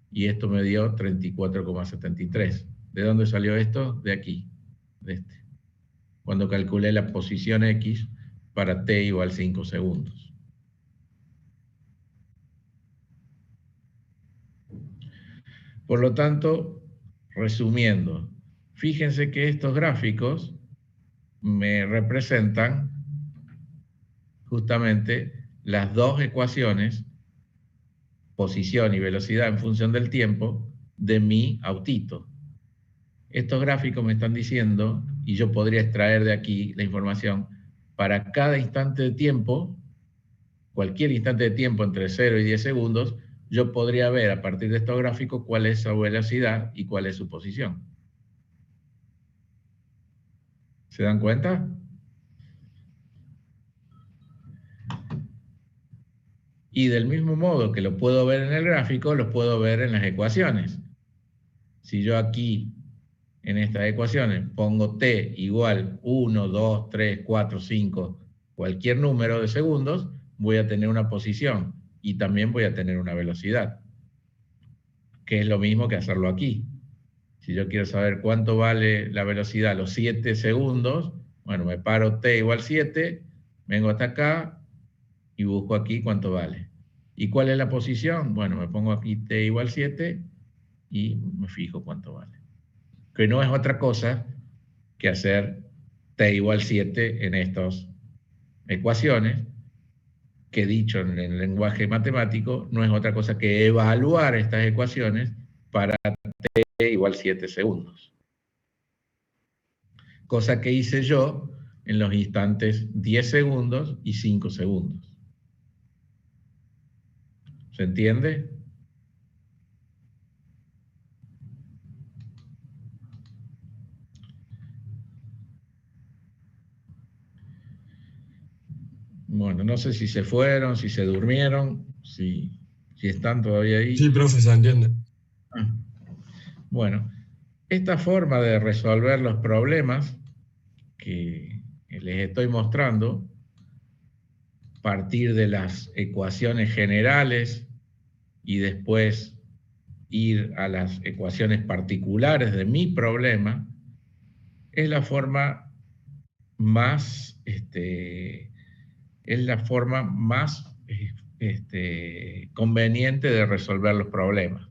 y esto me dio 34,73. ¿De dónde salió esto? De aquí, de este. Cuando calculé la posición X para t igual 5 segundos. Por lo tanto, resumiendo, fíjense que estos gráficos me representan justamente las dos ecuaciones, posición y velocidad en función del tiempo, de mi autito. Estos gráficos me están diciendo, y yo podría extraer de aquí la información, para cada instante de tiempo, cualquier instante de tiempo entre 0 y 10 segundos, yo podría ver a partir de estos gráficos cuál es su velocidad y cuál es su posición. ¿Se dan cuenta? Y del mismo modo que lo puedo ver en el gráfico, lo puedo ver en las ecuaciones. Si yo aquí, en estas ecuaciones, pongo t igual 1, 2, 3, 4, 5, cualquier número de segundos, voy a tener una posición y también voy a tener una velocidad, que es lo mismo que hacerlo aquí. Si yo quiero saber cuánto vale la velocidad a los 7 segundos, bueno, me paro t igual 7, vengo hasta acá y busco aquí cuánto vale. ¿Y cuál es la posición? Bueno, me pongo aquí t igual 7 y me fijo cuánto vale. Que no es otra cosa que hacer t igual 7 en estas ecuaciones, que dicho en el lenguaje matemático, no es otra cosa que evaluar estas ecuaciones para t igual 7 segundos. Cosa que hice yo en los instantes 10 segundos y 5 segundos. ¿Se entiende? Bueno, no sé si se fueron, si se durmieron, si están todavía ahí. Sí, profe, se entiende. Ah. Bueno, esta forma de resolver los problemas que les estoy mostrando, partir de las ecuaciones generales y después ir a las ecuaciones particulares de mi problema, es la forma más, conveniente de resolver los problemas.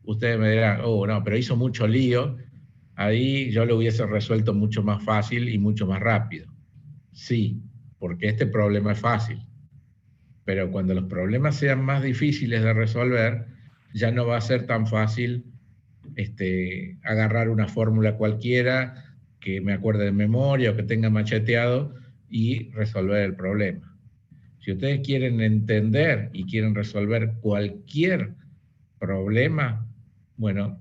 Ustedes me dirán, oh, no, pero hizo mucho lío, ahí yo lo hubiese resuelto mucho más fácil y mucho más rápido. Sí, porque este problema es fácil. Pero cuando los problemas sean más difíciles de resolver, ya no va a ser tan fácil agarrar una fórmula cualquiera que me acuerde de memoria o que tenga macheteado y resolver el problema. Si ustedes quieren entender y quieren resolver cualquier problema, bueno,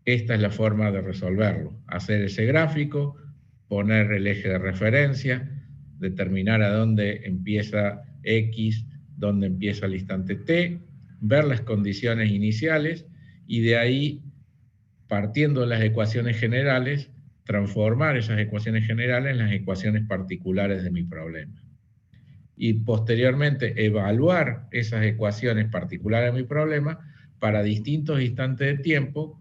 esta es la forma de resolverlo. Hacer ese gráfico, poner el eje de referencia, determinar a dónde empieza X, dónde empieza el instante T, ver las condiciones iniciales y de ahí, partiendo de las ecuaciones generales, transformar esas ecuaciones generales en las ecuaciones particulares de mi problema. Y posteriormente evaluar esas ecuaciones particulares de mi problema para distintos instantes de tiempo.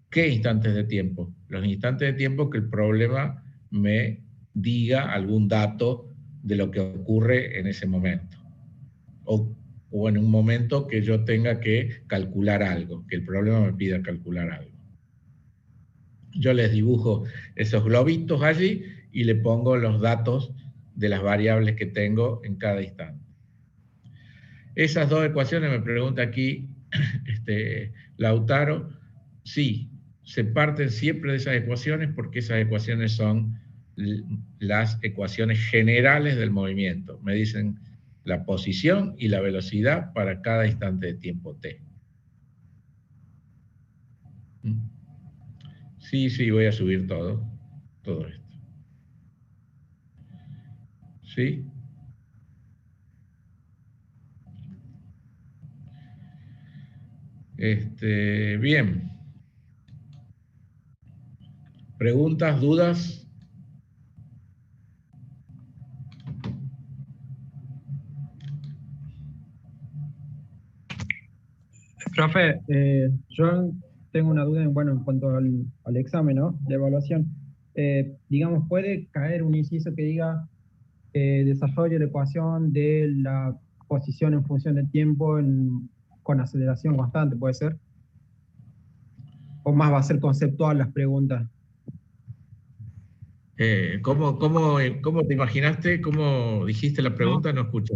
¿Qué instantes de tiempo? Los instantes de tiempo que el problema me diga algún dato de lo que ocurre en ese momento. O en un momento que yo tenga que calcular algo, que el problema me pida calcular algo. Yo les dibujo esos globitos allí y le pongo los datos de las variables que tengo en cada instante. Esas dos ecuaciones, me pregunta aquí Lautaro, sí, se parten siempre de esas ecuaciones porque esas ecuaciones son las ecuaciones generales del movimiento. Me dicen la posición y la velocidad para cada instante de tiempo t. Sí, voy a subir todo esto. ¿Sí? Bien. ¿Preguntas, dudas? Profe, yo tengo una duda en cuanto al examen, ¿no? De evaluación. Digamos, ¿puede caer un inciso que diga desarrollo la ecuación de la posición en función del tiempo con aceleración constante, puede ser? ¿O más va a ser conceptual las preguntas? ¿Cómo te imaginaste? ¿Cómo dijiste la pregunta? No escuché.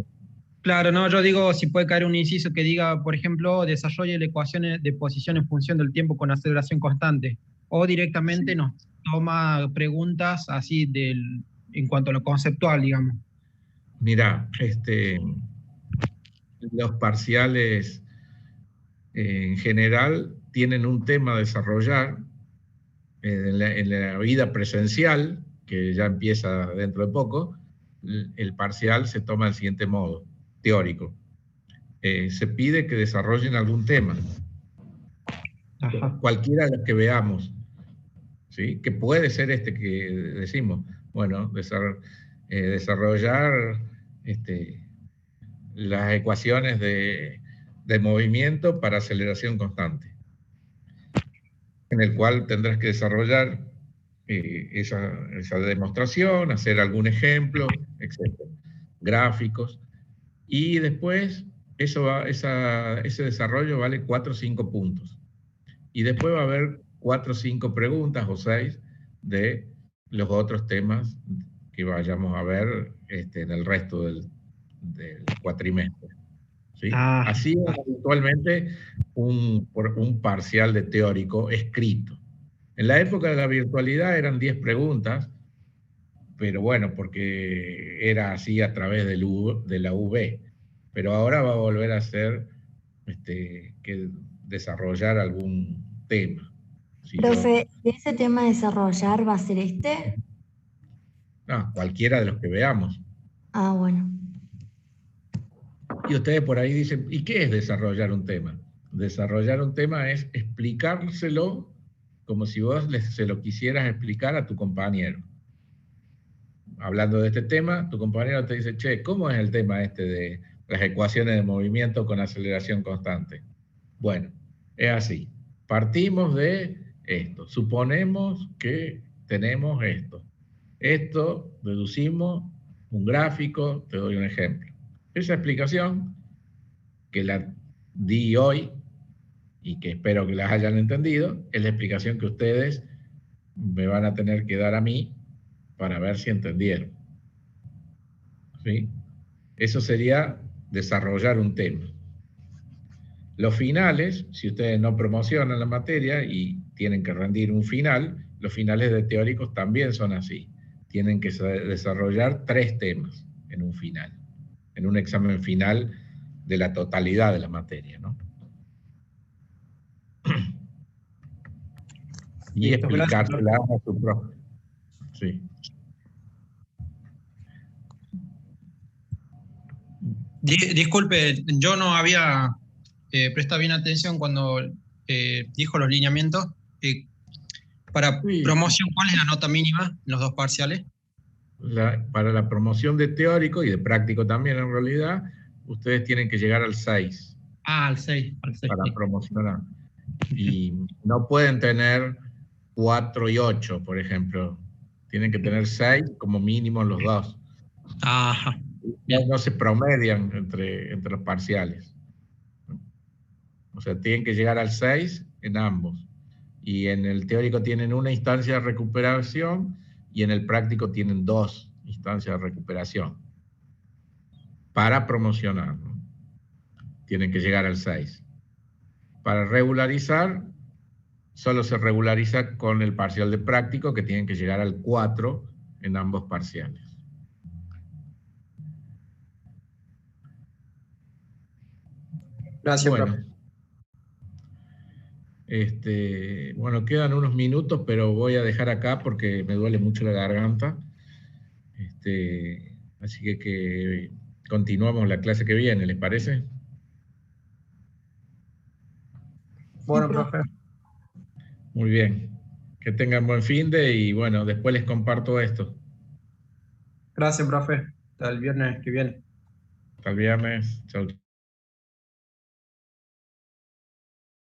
Claro, no, yo digo si puede caer un inciso que diga, por ejemplo, desarrolle la ecuación de posición en función del tiempo con aceleración constante, o directamente nos toma preguntas así en cuanto a lo conceptual, digamos. Mira, los parciales en general tienen un tema a desarrollar en la vida presencial, que ya empieza dentro de poco. El parcial se toma del siguiente modo, teórico. Se pide que desarrollen algún tema, cualquiera de los que veamos, ¿sí? Que puede ser que decimos, bueno, desarrollar las ecuaciones de movimiento para aceleración constante, en el cual tendrás que desarrollar esa demostración, hacer algún ejemplo, etc. Gráficos, y después ese desarrollo vale 4 o 5 puntos. Y después va a haber 4 o 5 preguntas o 6 de los otros temas que vayamos a ver en el resto del cuatrimestre. ¿Sí? Así es habitualmente un parcial de teórico escrito. En la época de la virtualidad eran 10 preguntas, pero bueno, porque era así a través de la UV. Pero ahora va a volver a ser que desarrollar algún tema. Profe, ¿ese tema a desarrollar va a ser este? No, cualquiera de los que veamos. Ah, bueno. Y ustedes por ahí dicen, ¿y qué es desarrollar un tema? Desarrollar un tema es explicárselo como si vos se lo quisieras explicar a tu compañero. Hablando de este tema, tu compañero te dice, che, ¿cómo es el tema este de las ecuaciones de movimiento con aceleración constante? Bueno, es así. Partimos de esto. Suponemos que tenemos esto. Esto deducimos un gráfico, te doy un ejemplo. Esa explicación, que la di hoy y que espero que las hayan entendido, es la explicación que ustedes me van a tener que dar a mí para ver si entendieron. ¿Sí? Eso sería desarrollar un tema. Los finales, si ustedes no promocionan la materia y tienen que rendir un final, los finales de teóricos también son así. Tienen que desarrollar 3 temas en un final, en un examen final de la totalidad de la materia, ¿no? Y explicársela a su profe. Sí. Disculpe, yo no había prestado bien atención cuando dijo los lineamientos. Para promoción, ¿cuál es la nota mínima en los 2 parciales? Para la promoción de teórico y de práctico también, en realidad, ustedes tienen que llegar al 6. Al 6. Para promocionar. Y no pueden tener 4 y 8, por ejemplo. Tienen que tener 6 como mínimo los 2. Ajá. No se promedian entre los parciales. O sea, tienen que llegar al 6 en ambos. Y en el teórico tienen una instancia de recuperación y en el práctico tienen 2 instancias de recuperación. Para promocionar, ¿no? Tienen que llegar al 6. Para regularizar, solo se regulariza con el parcial de práctico, que tienen que llegar al 4 en ambos parciales. Gracias, bueno, profe. Bueno, quedan unos minutos, pero voy a dejar acá porque me duele mucho la garganta. Así que continuamos la clase que viene, ¿les parece? Bueno, profe. Muy bien. Que tengan buen fin de y bueno, después les comparto esto. Gracias, profe. Hasta el viernes que viene. Hasta el viernes. Chau.